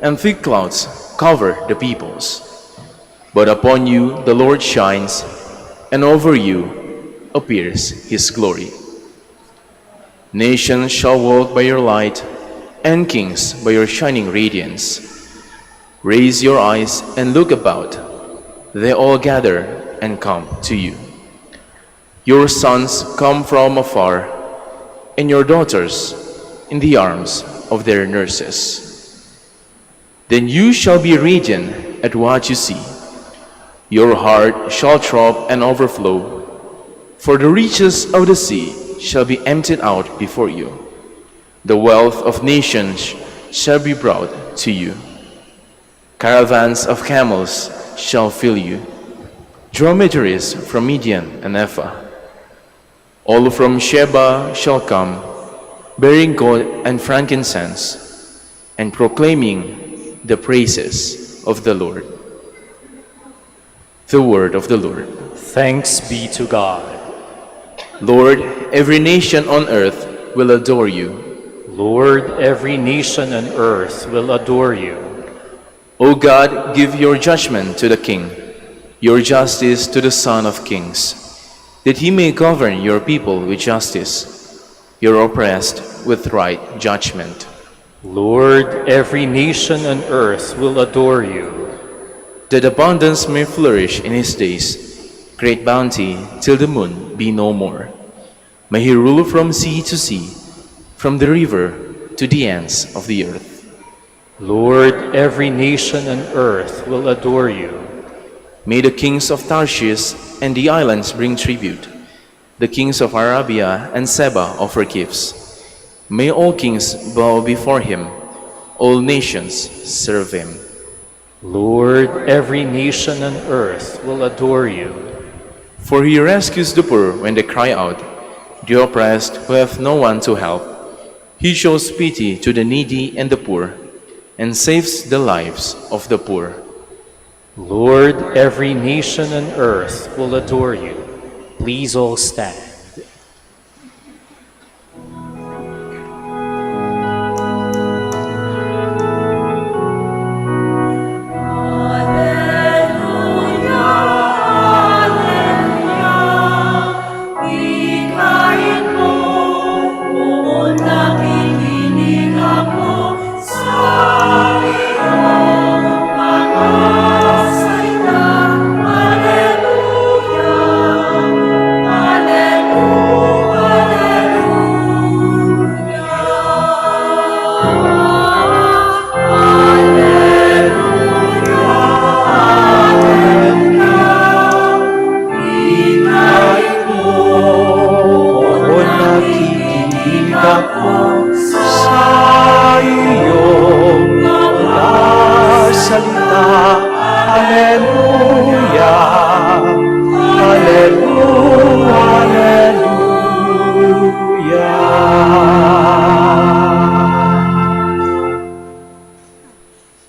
and thick clouds cover the peoples. But upon you the Lord shines, and over you appears his glory. Nations shall walk by your light, and kings by your shining radiance. Raise your eyes and look about. They all gather and come to you. Your sons come from afar, and your daughters in the arms of their nurses. Then you shall be radiant at what you see. Your heart shall throb and overflow, for the riches of the sea shall be emptied out before you. The wealth of nations shall be brought to you. Caravans of camels shall fill you, dromedaries from Midian and Ephah. All from Sheba shall come, bearing gold and frankincense, and proclaiming the praises of the Lord. The word of the Lord. Thanks be to God. Lord, every nation on earth will adore you. Lord, every nation on earth will adore you. O God, give your judgment to the King, your justice to the Son of Kings, that he may govern your people with justice, your oppressed with right judgment. Lord, every nation on earth will adore you. That abundance may flourish in his days, great bounty till the moon be no more. May he rule from sea to sea, from the river to the ends of the earth. Lord, every nation on earth will adore you. May the kings of Tarshish and the islands bring tribute, the kings of Arabia and Seba offer gifts. May all kings bow before him, all nations serve him. Lord, every nation on earth will adore you. For he rescues the poor when they cry out, the oppressed who have no one to help. He shows pity to the needy and the poor, and saves the lives of the poor. Lord, every nation on earth will adore you. Please all stand.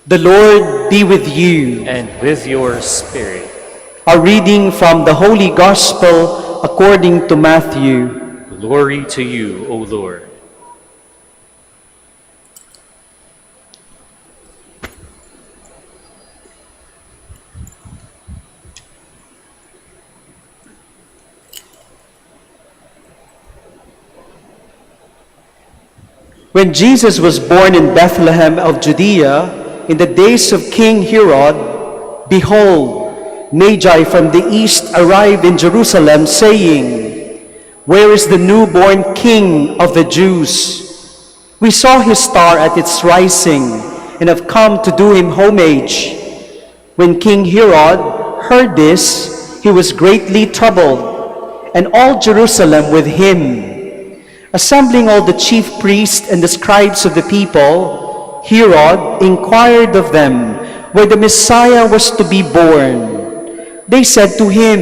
The Lord be with you. And with your spirit. A reading from the Holy Gospel according to Matthew. Glory to you, O Lord. When Jesus was born in Bethlehem of Judea, in the days of King Herod, behold, Magi from the east arrived in Jerusalem, saying, "Where is the newborn King of the Jews? We saw his star at its rising, and have come to do him homage." When King Herod heard this, he was greatly troubled, and all Jerusalem with him. Assembling all the chief priests and the scribes of the people, Herod inquired of them where the Messiah was to be born. They said to him,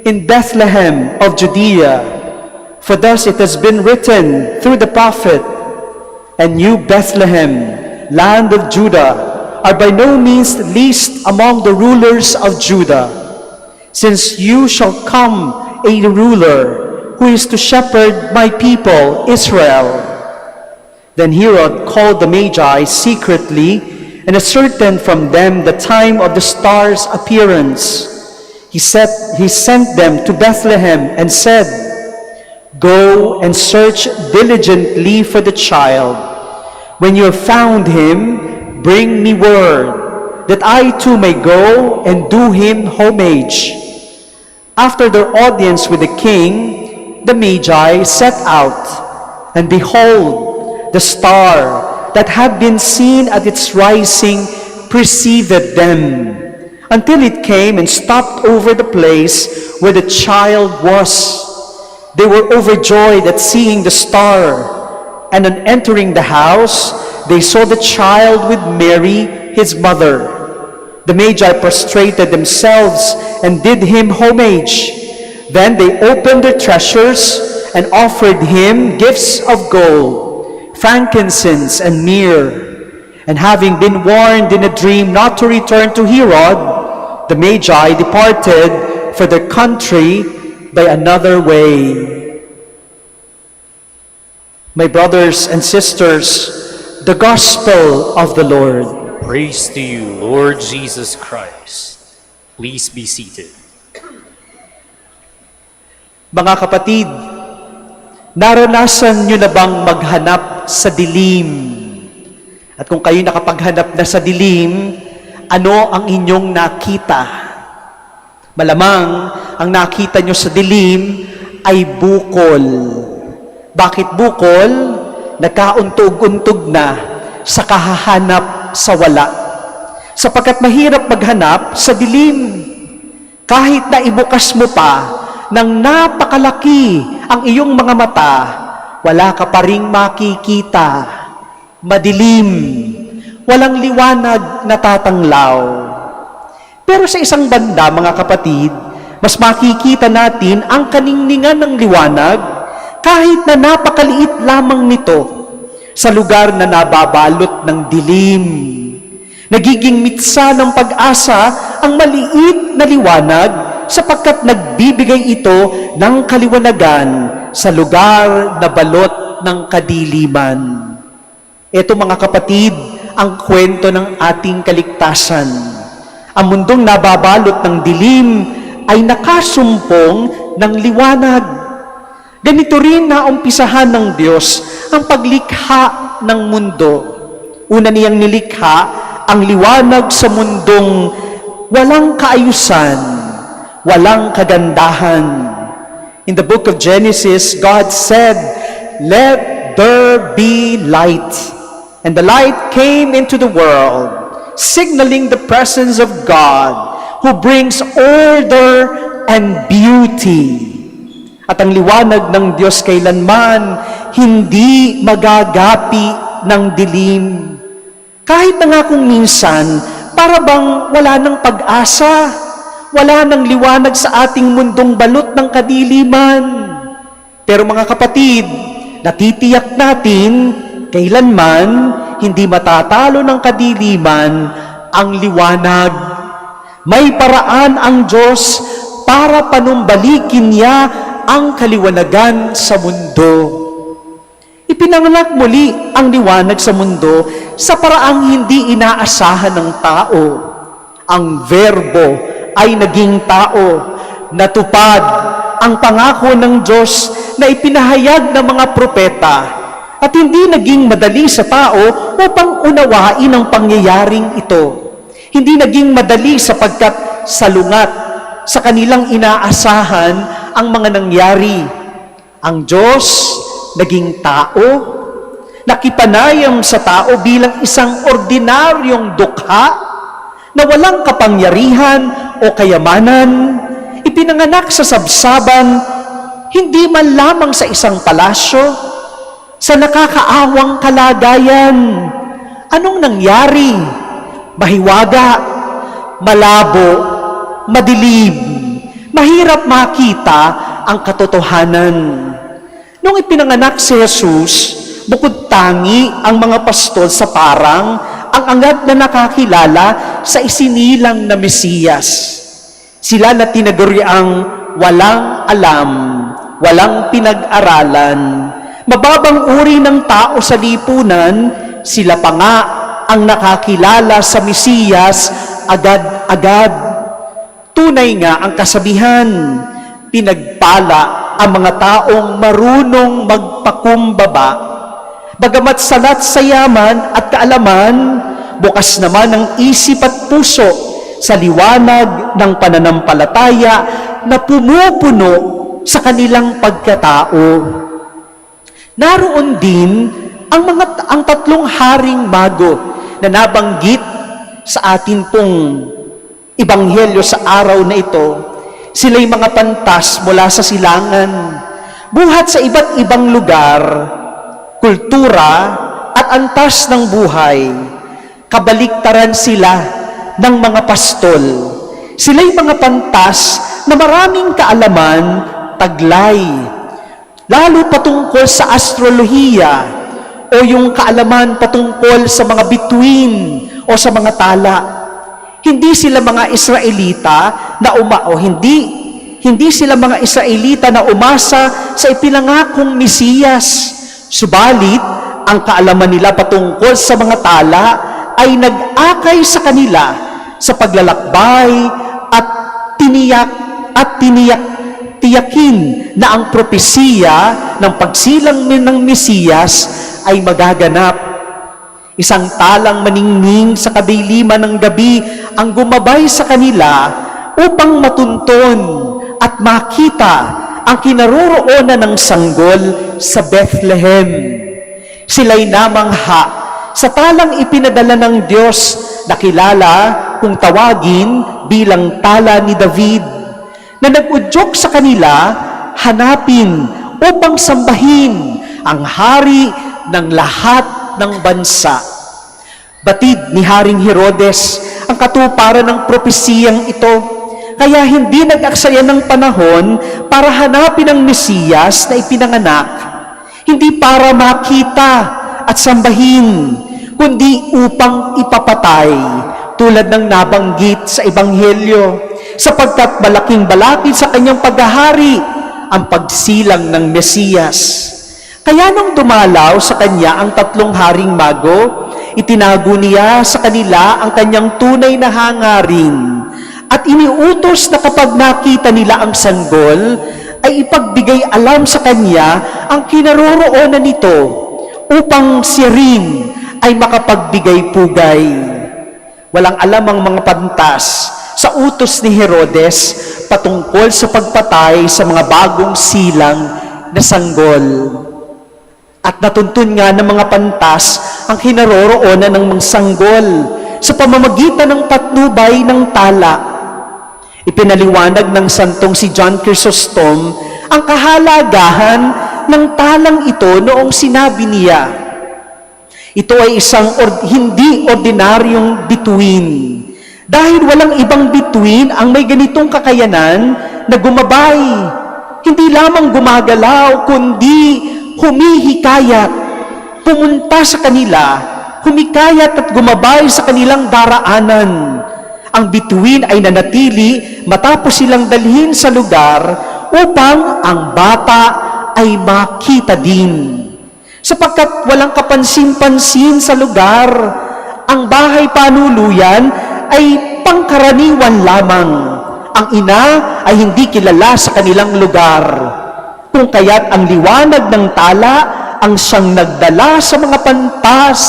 "In Bethlehem of Judea, for thus it has been written through the prophet, and you, Bethlehem, land of Judah, are by no means least among the rulers of Judah, since you shall come a ruler who is to shepherd my people, Israel." Then Herod called the Magi secretly and ascertained from them the time of the star's appearance. He sent them to Bethlehem and said, "Go and search diligently for the child. When you have found him, bring me word, that I too may go and do him homage." After their audience with the king, the Magi set out, and behold, the star that had been seen at its rising preceded them, until it came and stopped over the place where the child was. They were overjoyed at seeing the star, and on entering the house, they saw the child with Mary, his mother. The Magi prostrated themselves and did him homage. Then they opened their treasures and offered him gifts of gold, frankincense, and myrrh. And having been warned in a dream not to return to Herod, the Magi departed for their country by another way. My brothers and sisters, the Gospel of the Lord. Praise to you, Lord Jesus Christ. Please be seated. Mga kapatid, naranasan nyo na bang maghanap sa dilim? At kung kayo nakapaghanap na sa dilim, ano ang inyong nakita? Malamang ang nakita nyo sa dilim ay bukol. Bakit bukol? Nagkauntog-untog na sa kahahanap sa wala. Sapagkat mahirap maghanap sa dilim. Kahit na ibukas mo pa ng napakalaki ang iyong mga mata, wala ka pa ring makikita. Madilim, walang liwanag na tatanglaw. Pero sa isang banda, mga kapatid, mas makikita natin ang kaningningan ng liwanag kahit na napakaliit lamang nito sa lugar na nababalot ng dilim. Nagiging mitsa ng pag-asa ang maliit na liwanag sapagkat nagbibigay ito ng kaliwanagan sa lugar na balot ng kadiliman. Ito mga kapatid, ang kwento ng ating kaligtasan. Ang mundong nababalot ng dilim ay nakasumpong ng liwanag. Ganito rin na umpisahan ng Diyos ang paglikha ng mundo. Una niyang nilikha ang liwanag sa mundong walang kaayusan, walang kagandahan. In the book of Genesis, God said, "Let there be light." And the light came into the world, signaling the presence of God, who brings order and beauty. At ang liwanag ng Diyos kailanman hindi magagapi ng dilim. Kahit na nga kung minsan, para bang wala ng pag-asa, wala ng liwanag sa ating mundong balot ng kadiliman. Pero mga kapatid, natitiyak natin, kailanman hindi matatalo ng kadiliman ang liwanag. May paraan ang Diyos para panumbalikin niya ang kaliwanagan sa mundo. Ipinanganak muli ang liwanag sa mundo sa paraang hindi inaasahan ng tao. Ang Verbo ay naging tao, natupad ang pangako ng Diyos na ipinahayag ng mga propeta At hindi naging madali sa tao upang unawain ang pangyayaring ito. Hindi naging madali sapagkat salungat sa kanilang inaasahan ang mga nangyari. Ang Diyos naging tao, nakipanayam sa tao bilang isang ordinaryong dukha na walang kapangyarihan o kayamanan, ipinanganak sa sabsaban, hindi man lamang sa isang palasyo, sa nakakaawang kalagayan. Anong nangyari? Mahiwaga, malabo, madilim, mahirap makita ang katotohanan. Nung ipinanganak si Jesus, bukod tangi ang mga pastol sa parang ang angat na nakakilala sa isinilang na Mesiyas. Sila na tinaguri ang walang alam, walang pinag-aralan, mababang uri ng tao sa lipunan, sila pa nga ang nakakilala sa Mesiyas agad-agad. Tunay nga ang kasabihan, pinagpala ang mga taong marunong magpakumbaba. Bagamat salat sa yaman at kaalaman, bukas naman ang isip at puso sa liwanag ng pananampalataya na pumupuno sa kanilang pagkatao. Naroon din ang tatlong haring mago na nabanggit sa atin pong ebanghelyo sa araw na ito. Sila'y mga pantas mula sa silangan, buhat sa iba't ibang lugar, kultura at antas ng buhay. Kabaliktaran sila ng mga pastol. Sila'y mga pantas na maraming kaalaman, taglay, lalo patungkol sa astrolohiya o yung kaalaman patungkol sa mga bituin o sa mga tala. Hindi sila mga Israelita na hindi sila mga Israelita na umasa sa ipinangakong Mesiyas. Subalit, ang kaalaman nila patungkol sa mga tala ay nag-akay sa kanila sa paglalakbay at tiyakin na ang propesiya ng pagsilang ng Mesiyas ay magaganap. Isang talang maningning sa kadiliman ng gabi ang gumabay sa kanila upang matunton at makita ang kinaroroonan ng sanggol sa Bethlehem. Sila'y namangha sa talang ipinadala ng Diyos na kilala kung tawagin bilang tala ni David, na nag-udyok sa kanila hanapin upang sambahin ang hari ng lahat ng bansa. Batid ni Haring Herodes ang katuparan ng propesiyang ito, kaya hindi nag-aksaya ng panahon para hanapin ang Mesiyas na ipinanganak, hindi para makita at sambahin, kundi upang ipapatay, tulad ng nabanggit sa Ebanghelyo, sapagkat malaking balakid sa kanyang paghahari ang pagsilang ng Mesiyas. Kaya nung dumalaw sa kanya ang tatlong haring mago, itinago niya sa kanila ang kanyang tunay na hangarin at iniutos na kapag nakita nila ang sanggol, ay ipagbigay alam sa kanya ang kinaroroonan nito upang siya rin ay makapagbigay pugay. Walang alam ang mga pantas sa utos ni Herodes patungkol sa pagpatay sa mga bagong silang na sanggol. At natuntun nga ng mga pantas ang kinaroroonan ng mga sanggol sa pamamagitan ng patnubay ng tala. Ipinaliwanag ng santong si John Chrysostom ang kahalagahan ng talang ito noong sinabi niya, ito ay isang hindi ordinaryong bituin. Dahil walang ibang bituin ang may ganitong kakayanan na gumabay. Hindi lamang gumagalaw, kundi humihikayat, pumunta sa kanila, humikayat at gumabay sa kanilang daraanan. Ang bituin ay nanatili matapos silang dalhin sa lugar upang ang bata ay makita din. Sapagkat walang kapansin-pansin sa lugar, ang bahay panuluyan ay pangkaraniwan lamang. Ang ina ay hindi kilala sa kanilang lugar. Kung kaya't ang liwanag ng tala ang siyang nagdala sa mga pantas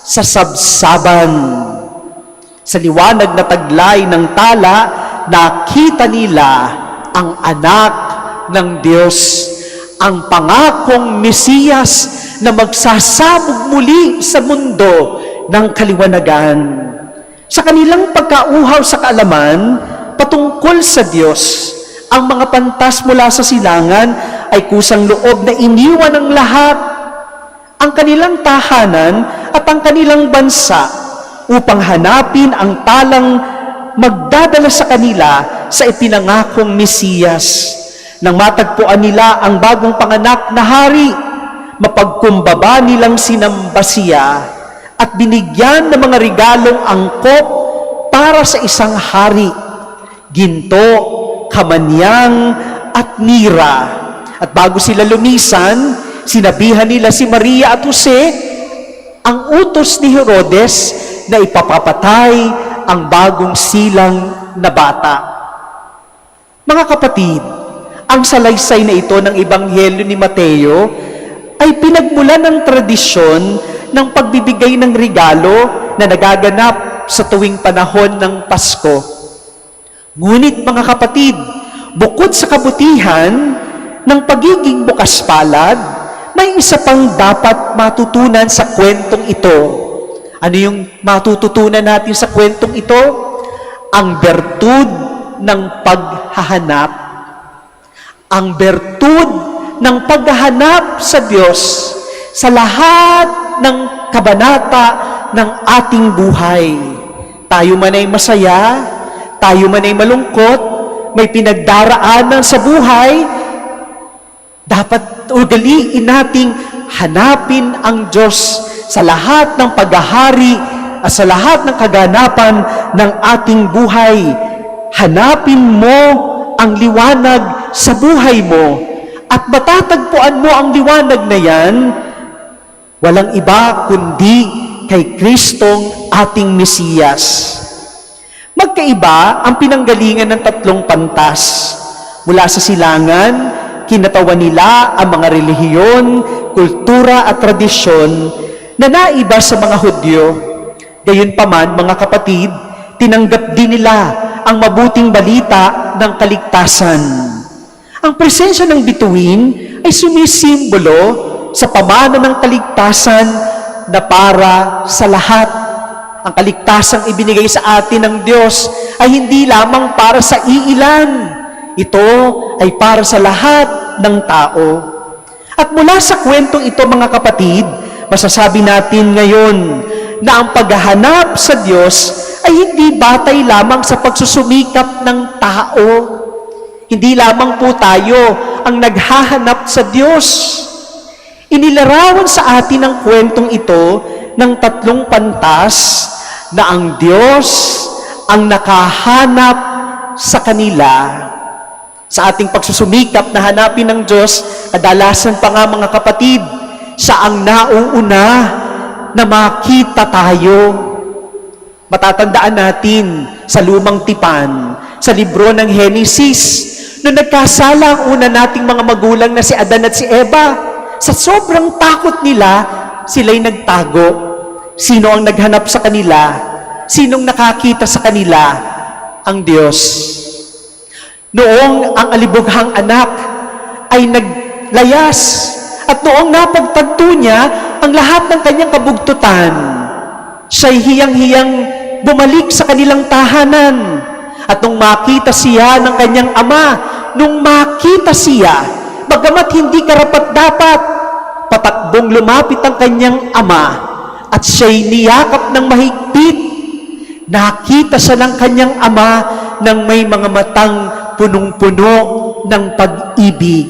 sa sabsaban. Sa liwanag na taglay ng tala, nakita nila ang anak ng Diyos, ang pangakong Mesiyas na magsasabog muli sa mundo ng kaliwanagan. Sa kanilang pagkauhaw sa kaalaman patungkol sa Diyos, ang mga pantas mula sa silangan ay kusang loob na iniwan ng lahat, ang kanilang tahanan at ang kanilang bansa upang hanapin ang talang magdadala sa kanila sa ipinangakong Mesiyas. Nang matagpuan nila ang bagong panganak na hari, mapagkumbaba nilang sinamba siya at binigyan ng mga regalong angkop para sa isang hari, ginto, kamanyang at mira. At bago sila lumisan, sinabihan nila si Maria at Jose ang utos ni Herodes na ipapapatay ang bagong silang na bata. Mga kapatid, ang salaysay na ito ng Ebanghelyo ni Mateo ay pinagmulan ng tradisyon ng pagbibigay ng regalo na nagaganap sa tuwing panahon ng Pasko. Ngunit mga kapatid, bukod sa kabutihan ng pagiging bukas palad, may isa pang dapat matutunan sa kwentong ito. Ano yung matututunan natin sa kwentong ito? Ang bertud ng paghahanap. Ang bertud ng paghahanap sa Diyos sa lahat ng kabanata ng ating buhay. Tayo man ay masaya, tayo man ay malungkot, may pinagdaraanan sa buhay, dapat ugaliin nating hanapin ang Diyos sa lahat ng paghahari at sa lahat ng kaganapan ng ating buhay. Hanapin mo ang liwanag sa buhay mo at matatagpuan mo ang liwanag na yan, walang iba kundi kay Kristong ating Mesiyas. Magkaiba ang pinanggalingan ng tatlong pantas. Mula sa silangan, kinatawan nila ang mga relihiyon, kultura at tradisyon na naiba sa mga Hudyo. Gayunpaman, mga kapatid, tinanggap din nila ang mabuting balita ng kaligtasan. Ang presensya ng bituin ay sumisimbolo sa pamana ng kaligtasan na para sa lahat. Ang kaligtasang ibinigay sa atin ng Diyos ay hindi lamang para sa iilan. Ito ay para sa lahat ng tao. At mula sa kwentong ito, mga kapatid, masasabi natin ngayon na ang paghahanap sa Diyos ay hindi batay lamang sa pagsusumikap ng tao. Hindi lamang po tayo ang naghahanap sa Diyos. Inilarawan sa atin ang kwentong ito ng tatlong pantas na ang Diyos ang nakahanap sa kanila. Sa ating pagsusumikap na hanapin ng Diyos, kadalasan pa nga mga kapatid, siya ang nauuna na makita tayo. Matatandaan natin sa lumang tipan, sa libro ng Henesis, nung nagkasala ang una nating mga magulang na si Adan at si Eva, sa sobrang takot nila, sila'y nagtago. Sino ang naghanap sa kanila? Sinong nakakita sa kanila? Ang Diyos. Noong ang alibughang anak ay naglayas at noong napagtagto niya ang lahat ng kanyang kabugtutan, siya'y hiyang-hiyang bumalik sa kanilang tahanan. At nung makita siya ng kanyang ama, nung makita siya, bagamat hindi karapat-dapat, patakbong lumapit ang kanyang ama at siya'y niyakap ng mahigpit. Nakita siya ng kanyang ama nang may mga matang punong-puno ng pag-ibig.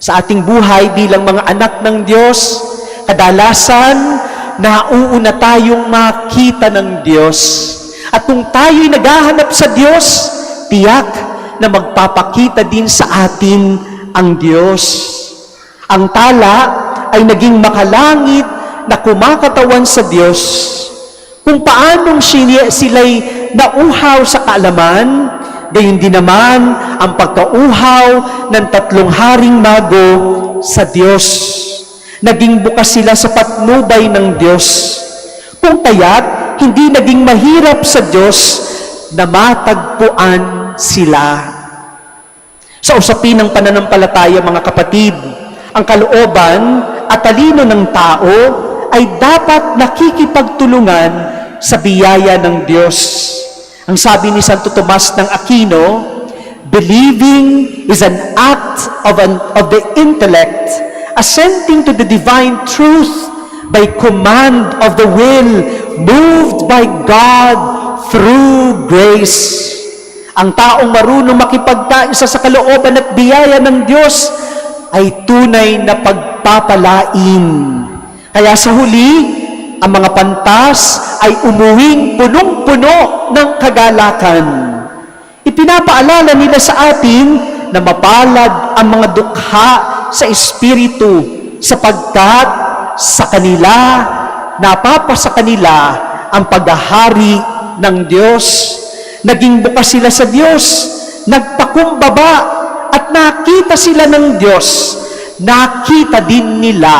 Sa ating buhay bilang mga anak ng Diyos, kadalasan, nauuna tayong makita ng Diyos. At kung tayo'y naghahanap sa Diyos, tiyak na magpapakita din sa atin ang Diyos. Ang tala ay naging makalangit na kumakatawan sa Diyos. Kung paanong sila'y nauhaw sa kaalaman, gayon din naman ang pagkauhaw ng tatlong haring mago sa Diyos. Naging bukas sila sa patnubay ng Diyos. Kung kaya't hindi naging mahirap sa Diyos na matagpuan sila. Sa usapin ng pananampalataya, mga kapatid, ang kalooban at talino ng tao ay dapat nakikipagtulungan sa biyaya ng Diyos. Ang sabi ni Santo Tomas ng Aquino, believing is an act of the intellect, assenting to the divine truth by command of the will, moved by God through grace. Ang taong marunong makipagkaisa sa kalooban at biyaya ng Diyos ay tunay na pagpapalain. Kaya sa huli, ang mga pantas ay umuwing punong-puno ng kagalakan. Ipinapaalala nila sa atin na mapalad ang mga dukha sa Espiritu sapagkat sa kanila, napapasa kanila ang paghahari ng Diyos. Naging bukas sila sa Diyos, nagpakumbaba at nakita sila ng Diyos. Nakita din nila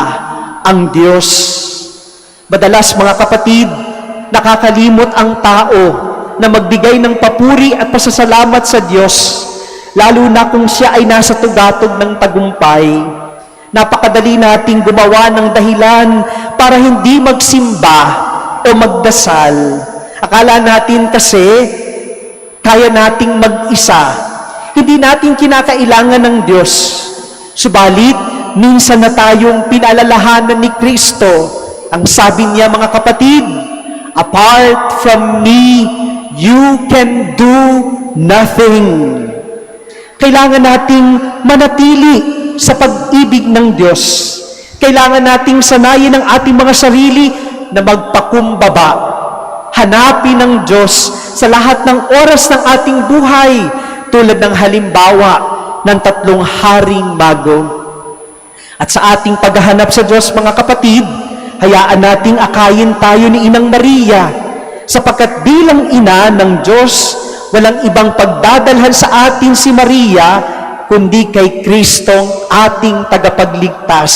ang Diyos. Madalas, mga kapatid, nakakalimot ang tao na magbigay ng papuri at pasasalamat sa Diyos, lalo na kung siya ay nasa tugatog ng tagumpay. Napakadali nating gumawa ng dahilan para hindi magsimba o magdasal. Akala natin kasi kaya nating mag-isa. Hindi natin kinakailangan ng Diyos. Subalit, minsan na tayong pinalalahanan ni Kristo. Ang sabi niya, mga kapatid, apart from me, you can do nothing. Kailangan nating manatili sa pag-ibig ng Diyos. Kailangan nating sanayin ang ating mga sarili na magpakumbaba. Hanapin ng Diyos sa lahat ng oras ng ating buhay, tulad ng halimbawa ng 3 haring bago. At sa ating paghahanap sa Diyos, mga kapatid, hayaan nating akayin tayo ni Inang Maria, sapagkat bilang ina ng Diyos, walang ibang pagdadalhan sa atin si Maria, kundi kay Kristong ating tagapagligtas.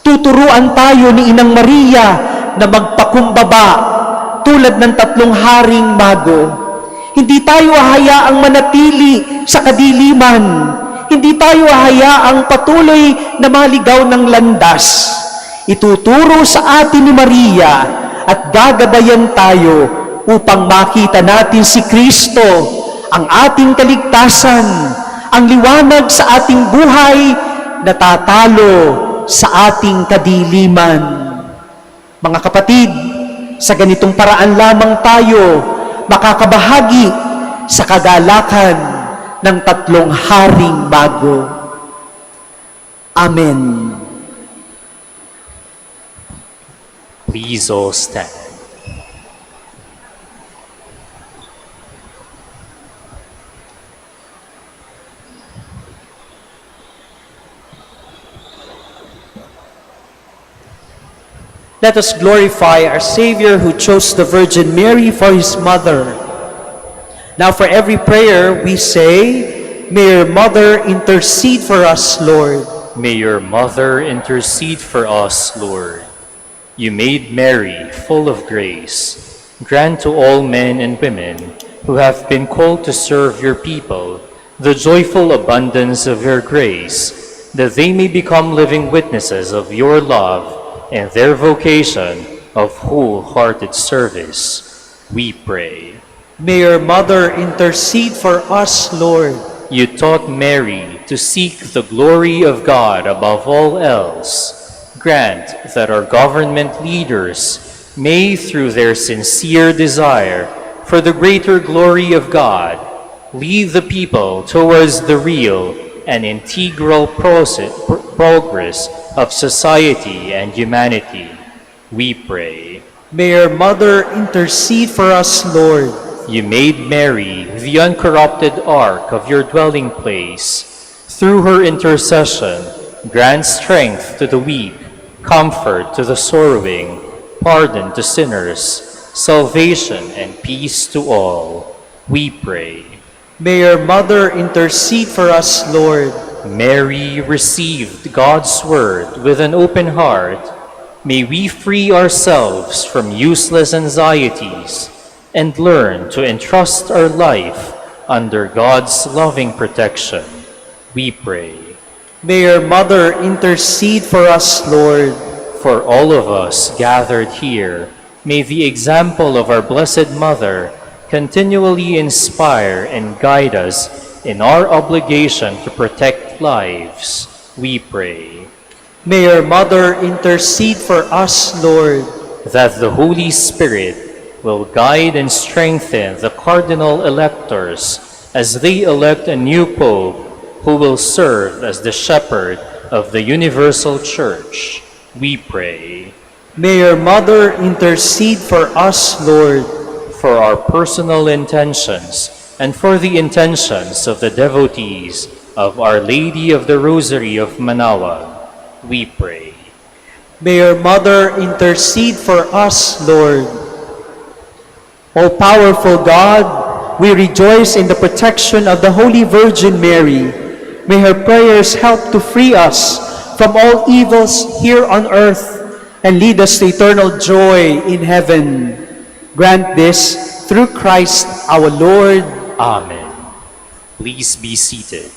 Tuturuan tayo ni Inang Maria na magpakumbaba, tulad ng 3 haring mago. Hindi tayo hayaang manatili sa kadiliman. Hindi tayo hayaang patuloy na maligaw ng landas. Ituturo sa atin ni Maria at gagabayan tayo upang makita natin si Kristo, ang ating kaligtasan, ang liwanag sa ating buhay na tatalo sa ating kadiliman. Mga kapatid, sa ganitong paraan lamang tayo makakabahagi sa kagalakan ng 3 haring bago. Amen. Please all stand. Let us glorify our Savior who chose the Virgin Mary for His mother. Now for every prayer we say, may your mother intercede for us, Lord. May your mother intercede for us, Lord. You made Mary full of grace. Grant to all men and women who have been called to serve your people the joyful abundance of your grace, that they may become living witnesses of your love and their vocation of wholehearted service. We pray. May your mother intercede for us, Lord. You taught Mary to seek the glory of God above all else. Grant that our government leaders may, through their sincere desire for the greater glory of God, lead the people towards the real and integral progress of society and humanity. We pray. May your mother intercede for us, Lord. You made Mary the uncorrupted ark of your dwelling place. Through her intercession, grant strength to the weak, comfort to the sorrowing, pardon to sinners, salvation and peace to all. We pray. May your mother intercede for us, Lord. Mary received God's word with an open heart, may we free ourselves from useless anxieties and learn to entrust our life under God's loving protection. We pray. May your Mother intercede for us, Lord. For all of us gathered here, may the example of our Blessed Mother continually inspire and guide us in our obligation to protect lives. We pray. May your Mother intercede for us, Lord. That the Holy Spirit will guide and strengthen the cardinal electors as they elect a new Pope who will serve as the shepherd of the universal Church. We pray. May your Mother intercede for us, Lord. For our personal intentions and for the intentions of the devotees of Our Lady of the Rosary of Manaoag, we pray. May your Mother intercede for us, Lord. O powerful God, we rejoice in the protection of the Holy Virgin Mary. May her prayers help to free us from all evils here on earth and lead us to eternal joy in heaven. Grant this through Christ our Lord. Amen. Please be seated.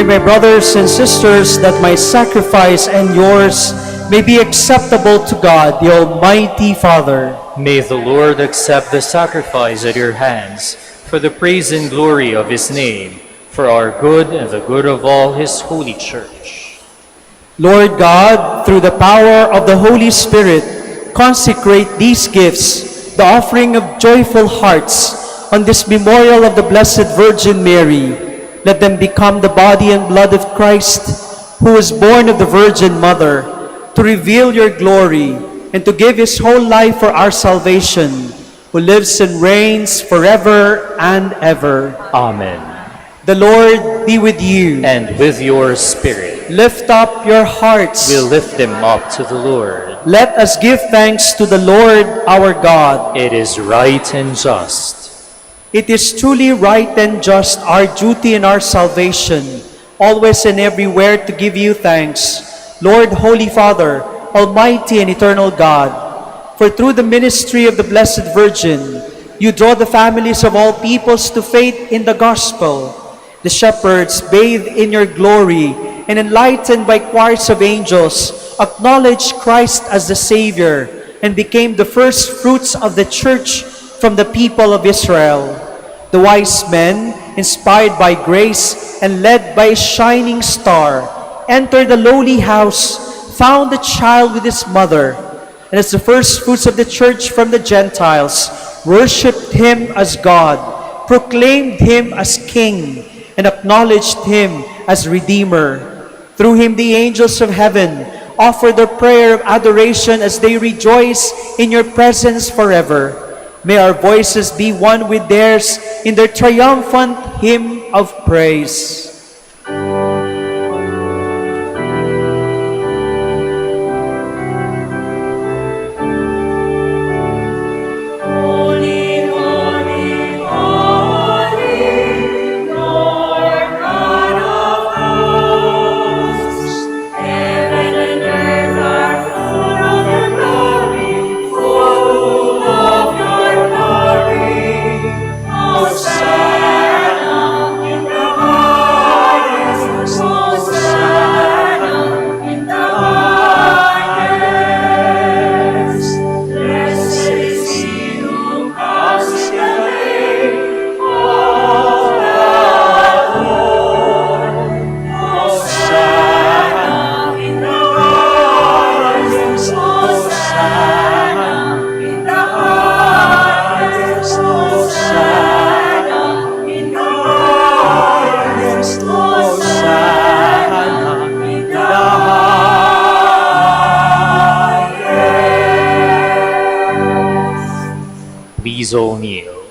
pray, my brothers and sisters, that my sacrifice and yours may be acceptable to God, the Almighty Father. May the Lord accept the sacrifice at your hands for the praise and glory of his name, for our good and the good of all his holy church. Lord God, through the power of the Holy Spirit, consecrate these gifts, the offering of joyful hearts, on this memorial of the Blessed Virgin Mary. Let them become the body and blood of Christ, who was born of the Virgin Mother, to reveal your glory and to give his whole life for our salvation, who lives and reigns forever and ever. Amen. The Lord be with you. And with your spirit. Lift up your hearts. We'll lift them up to the Lord. Let us give thanks to the Lord our God. It is right and just. It is truly right and just, our duty and our salvation, always and everywhere to give you thanks, Lord, Holy Father, Almighty and eternal God. For through the ministry of the Blessed Virgin, you draw the families of all peoples to faith in the gospel. The shepherds, bathed in your glory and enlightened by choirs of angels, acknowledged Christ as the Savior and became the first fruits of the church from the people of Israel. The wise men, inspired by grace and led by a shining star, entered the lowly house, found the child with his mother, and as the first fruits of the church from the Gentiles, worshipped him as God, proclaimed him as King, and acknowledged him as Redeemer. Through him the angels of heaven offer their prayer of adoration as they rejoice in your presence forever. May our voices be one with theirs in their triumphant hymn of praise. Please all kneel.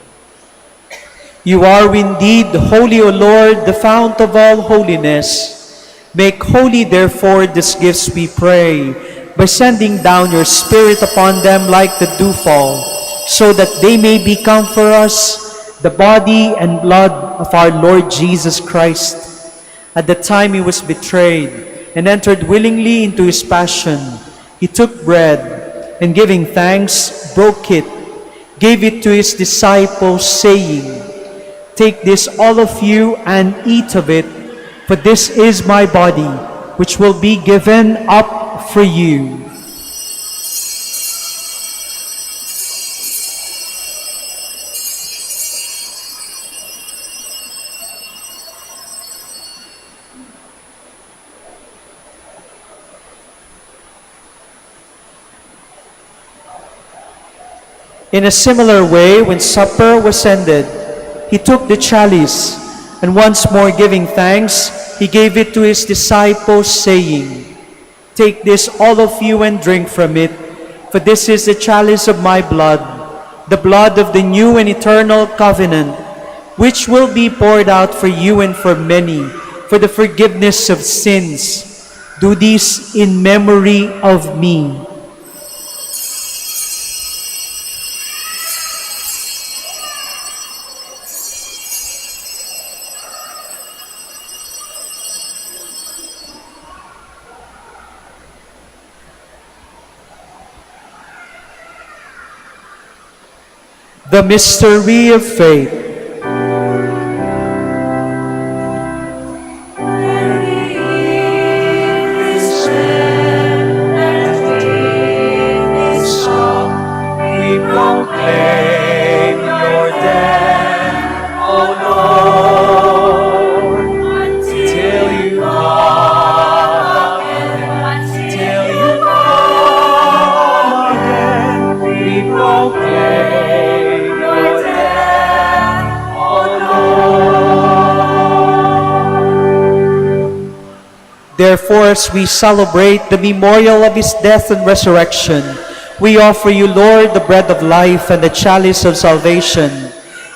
You are indeed holy, O Lord, the fount of all holiness. Make holy, therefore, these gifts, we pray, by sending down your Spirit upon them like the dewfall, so that they may become for us the body and blood of our Lord Jesus Christ. At the time he was betrayed and entered willingly into his passion, he took bread, and giving thanks, broke it, gave it to his disciples, saying, "Take this, all of you, and eat of it, for this is my body, which will be given up for you." In a similar way, when supper was ended, he took the chalice, and once more giving thanks, he gave it to his disciples, saying, "Take this, all of you, and drink from it, for this is the chalice of my blood, the blood of the new and eternal covenant, which will be poured out for you and for many, for the forgiveness of sins. Do this in memory of me." The mystery of faith. When Therefore, as we celebrate the memorial of his death and resurrection, we offer you, Lord, the bread of life and the chalice of salvation,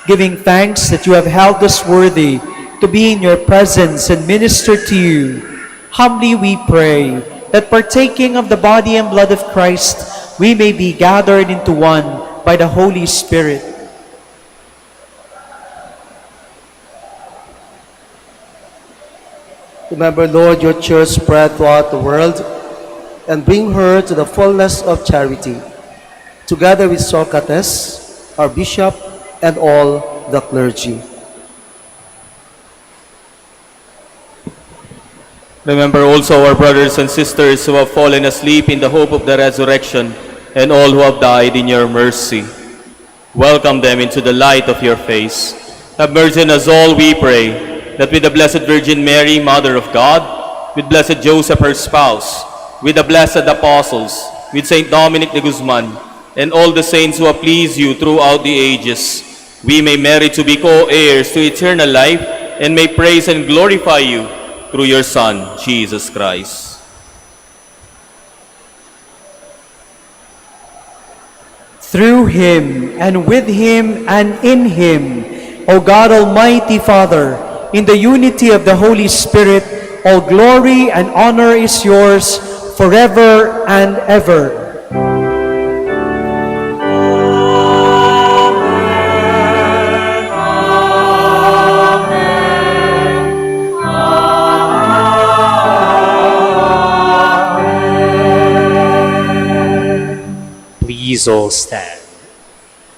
giving thanks that you have held us worthy to be in your presence and minister to you. Humbly we pray that partaking of the body and blood of Christ, we may be gathered into one by the Holy Spirit. Remember, Lord, your church spread throughout the world and bring her to the fullness of charity, together with Socrates, our bishop, and all the clergy. Remember also our brothers and sisters who have fallen asleep in the hope of the resurrection, and all who have died in your mercy. Welcome them into the light of your face. Have mercy on us all, we pray, that with the Blessed Virgin Mary, Mother of God, with Blessed Joseph, her spouse, with the blessed apostles, with Saint Dominic de Guzman, and all the saints who have pleased you throughout the ages, we may merit to be co-heirs to eternal life, and may praise and glorify you through your Son, Jesus Christ. Through him, and with him, and in him, O God, Almighty Father, in the unity of the Holy Spirit, all glory and honor is yours forever and ever. Please all stand.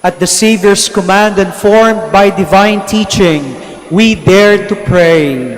At the Savior's command and formed by divine teaching, we dare to pray.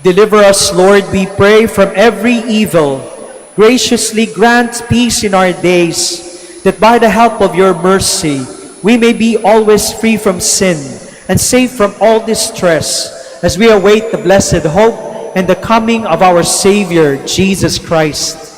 Deliver us, Lord, we pray, from every evil. Graciously grant peace in our days, that by the help of your mercy, we may be always free from sin and safe from all distress, as we await the blessed hope and the coming of our Savior, Jesus Christ.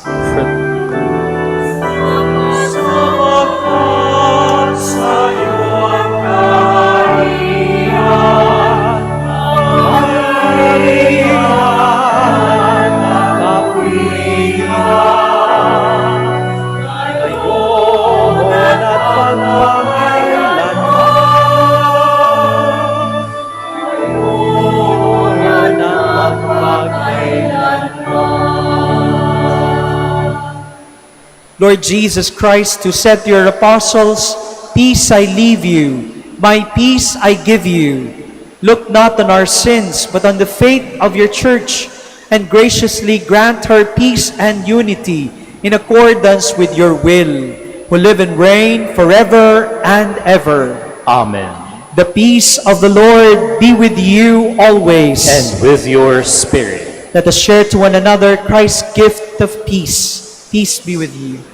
Lord Jesus Christ, who said to your apostles, "Peace I leave you, my peace I give you," look not on our sins, but on the faith of your church, and graciously grant her peace and unity in accordance with your will, who live and reign forever and ever. Amen. The peace of the Lord be with you always. And with your spirit. Let us share to one another Christ's gift of peace. Peace be with you.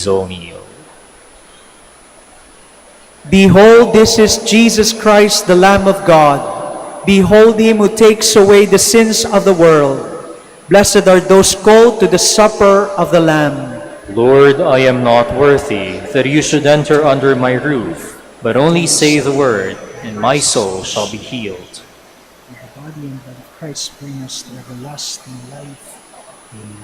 Please all kneel. Behold, this is Jesus Christ, the Lamb of God. Behold him who takes away the sins of the world. Blessed are those called to the supper of the Lamb. Lord, I am not worthy that you should enter under my roof, but only say the word, and my soul shall be healed. The body and blood of Christ bring us to everlasting life. Amen.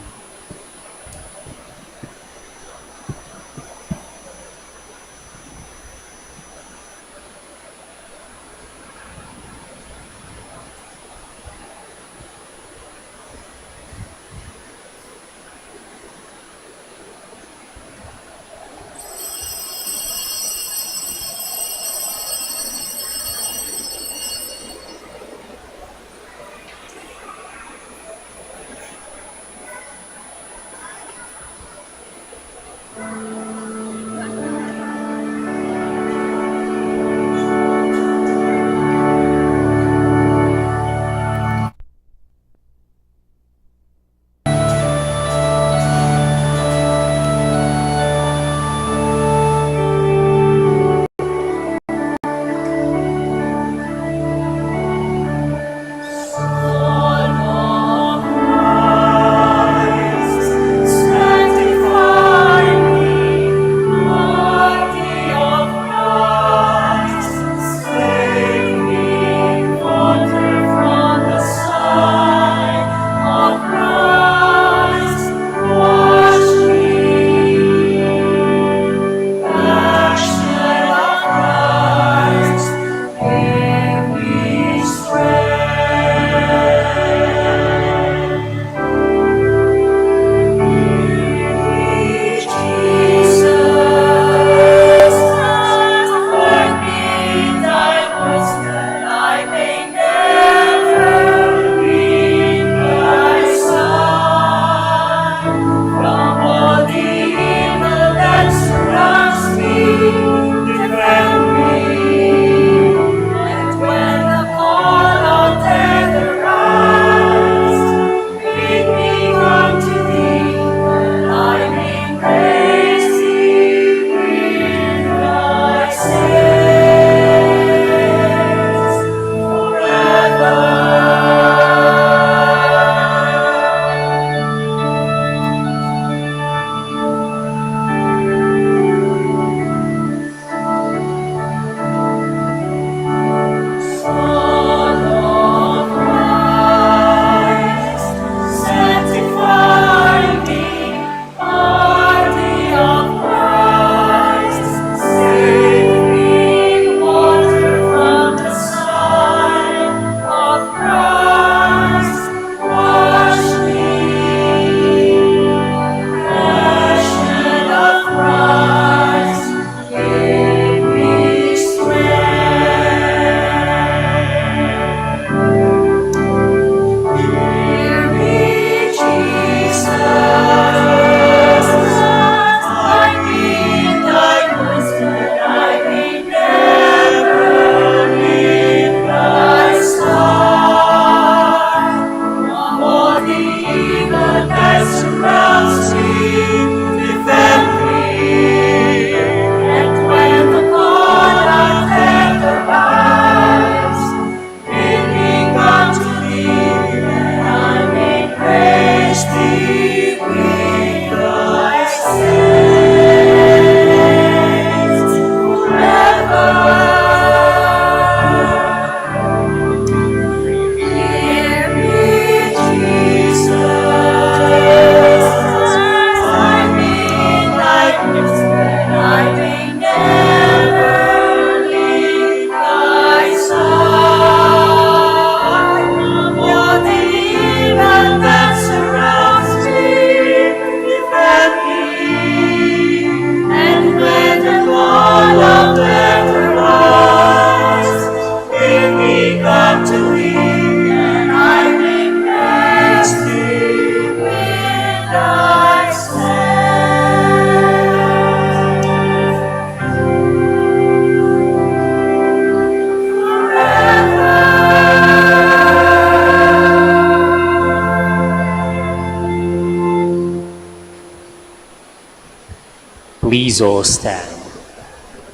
Please all stand.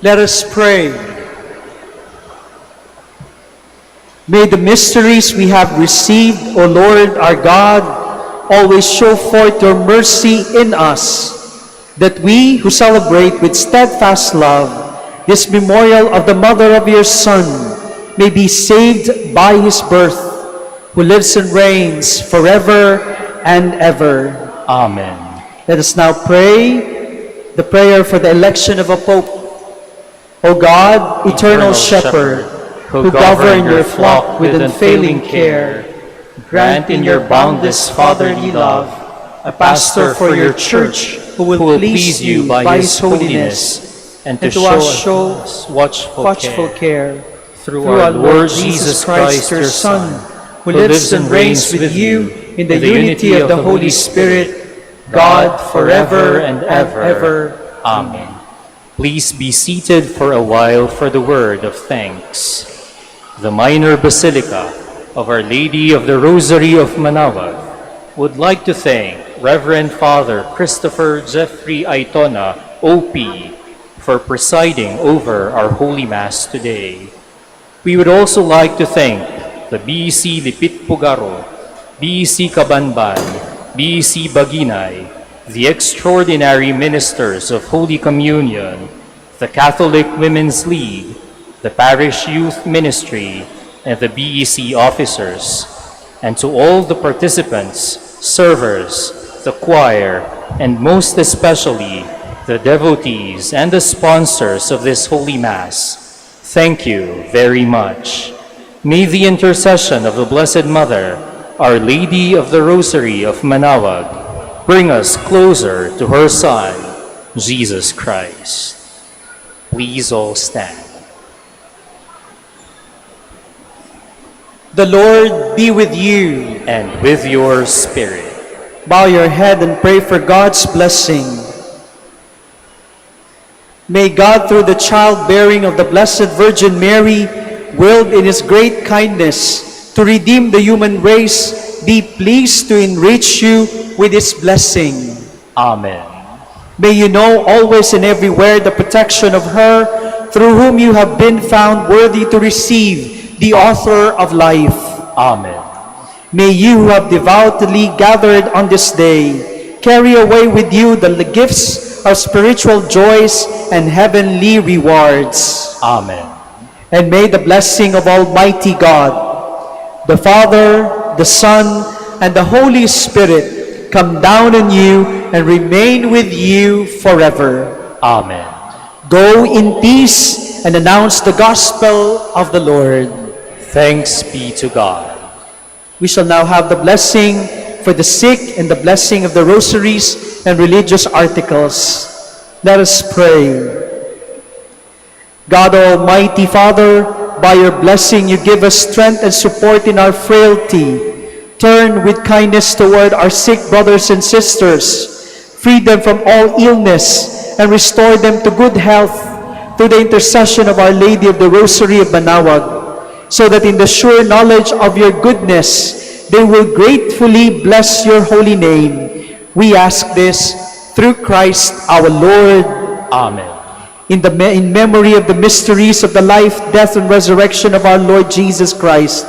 Let us pray. May the mysteries we have received, O Lord our God, always show forth your mercy in us, that we who celebrate with steadfast love this memorial of the mother of your Son may be saved by his birth, who lives and reigns forever and ever. Amen. Let us now pray the prayer for the election of a Pope. O God, eternal Shepherd, who govern your flock with unfailing care, grant in your boundless fatherly love a pastor for your church who will please you by his holiness, and to show us watchful care through our Lord Jesus Christ, your Son, who lives and reigns with you in the unity of the Holy Spirit, God forever and ever. Amen. Please be seated for a while for the word of thanks. The Minor Basilica of Our Lady of the Rosary of Manaoag would like to thank Reverend Father Christopher Jeffrey Aitona, OP, for presiding over our Holy Mass today. We would also like to thank the BEC Lipit Pugaro, BEC Kabanban, BEC Baginay, the extraordinary ministers of Holy Communion, the Catholic Women's League, the Parish Youth Ministry, and the BEC officers, and to all the participants, servers, the choir, and most especially the devotees and the sponsors of this Holy Mass. Thank you very much. May the intercession of the Blessed Mother, Our Lady of the Rosary of Manaoag, bring us closer to her Son, Jesus Christ. Please all stand. The Lord be with you. And with your spirit. Bow your head and pray for God's blessing. May God, through the childbearing of the Blessed Virgin Mary, willed in his great kindness to redeem the human race, be pleased to enrich you with his blessing. Amen. May you know always and everywhere the protection of her through whom you have been found worthy to receive the author of life. Amen. May you who have devoutly gathered on this day carry away with you the gifts of spiritual joys and heavenly rewards. Amen. And may the blessing of Almighty God, the Father, the Son, and the Holy Spirit come down on you and remain with you forever. Amen. Go in peace and announce the gospel of the Lord. Thanks be to God. We shall now have the blessing for the sick and the blessing of the rosaries and religious articles. Let us pray. God Almighty Father, by your blessing you give us strength and support in our frailty. Turn with kindness toward our sick brothers and sisters. Free them from all illness and restore them to good health through the intercession of Our Lady of the Rosary of Manaoag, so that in the sure knowledge of your goodness, they will gratefully bless your holy name. We ask this through Christ our Lord. Amen. In memory of the mysteries of the life, death, and resurrection of our Lord Jesus Christ,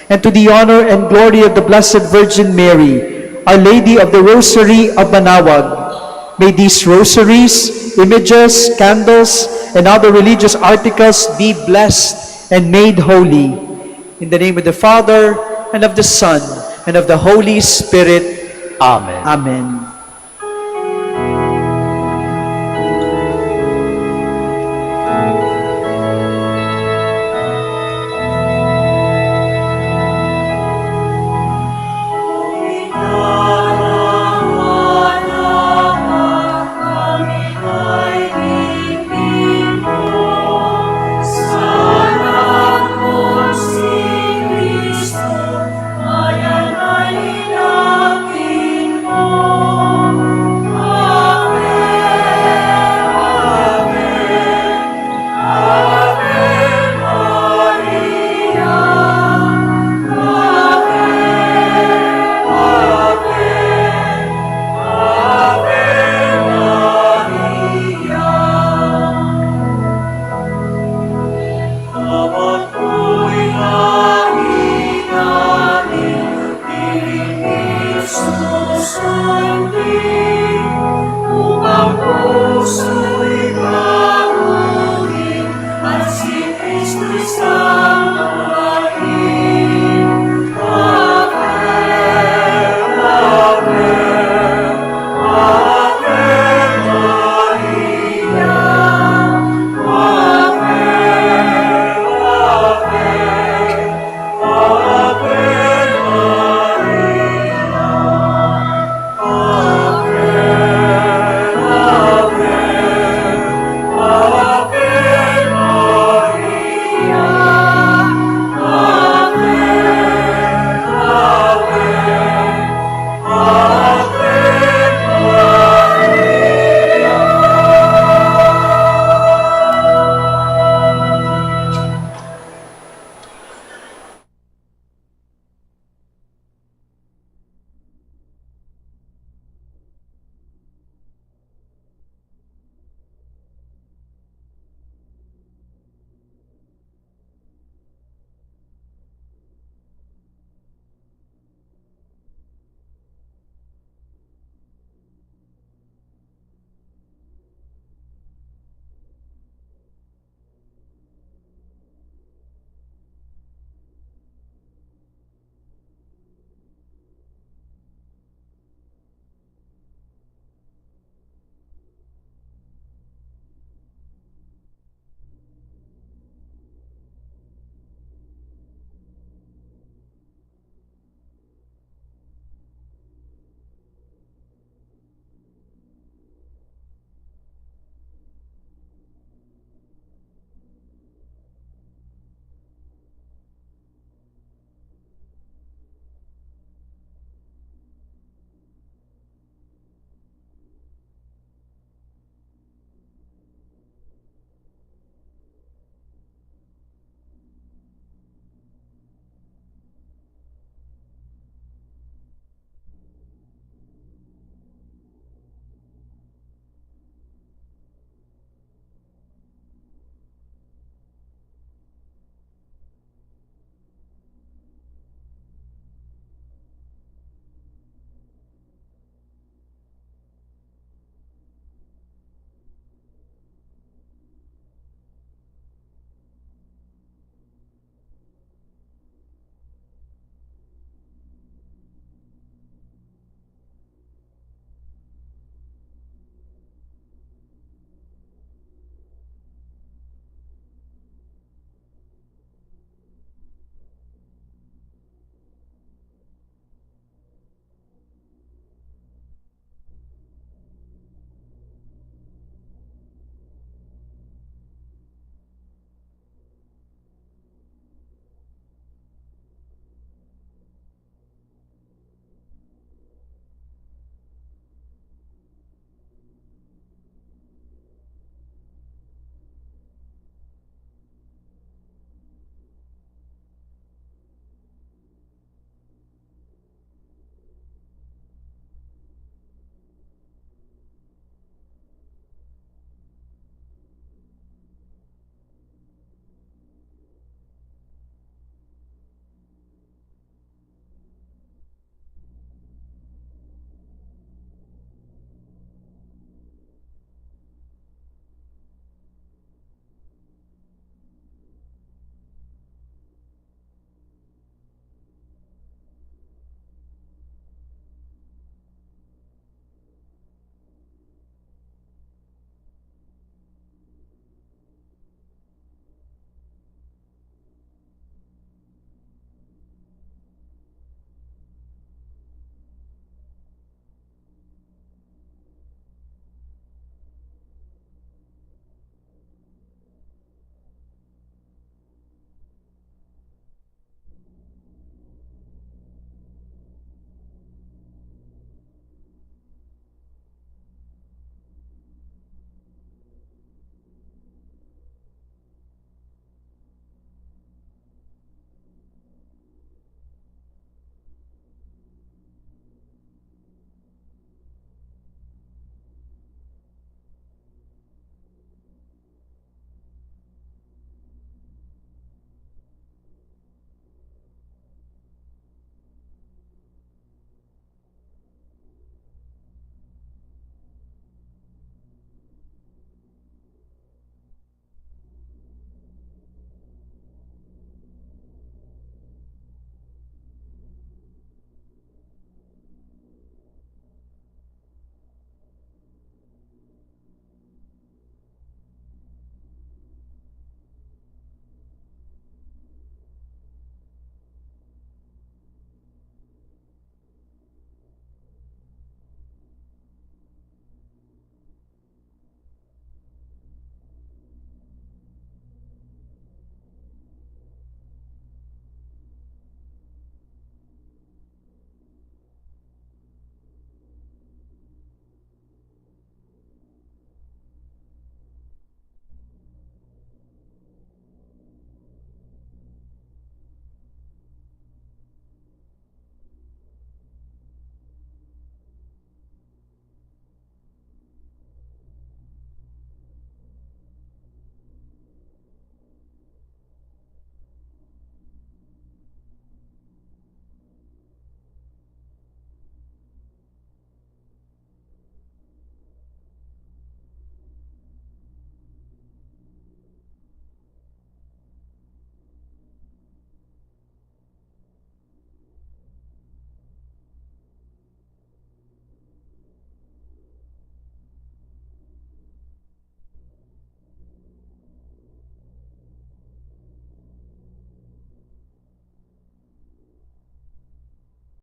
and to the honor and glory of the Blessed Virgin Mary, Our Lady of the Rosary of Manaoag, may these rosaries, images, candles, and other religious articles be blessed and made holy. In the name of the Father, and of the Son, and of the Holy Spirit. Amen. Amen.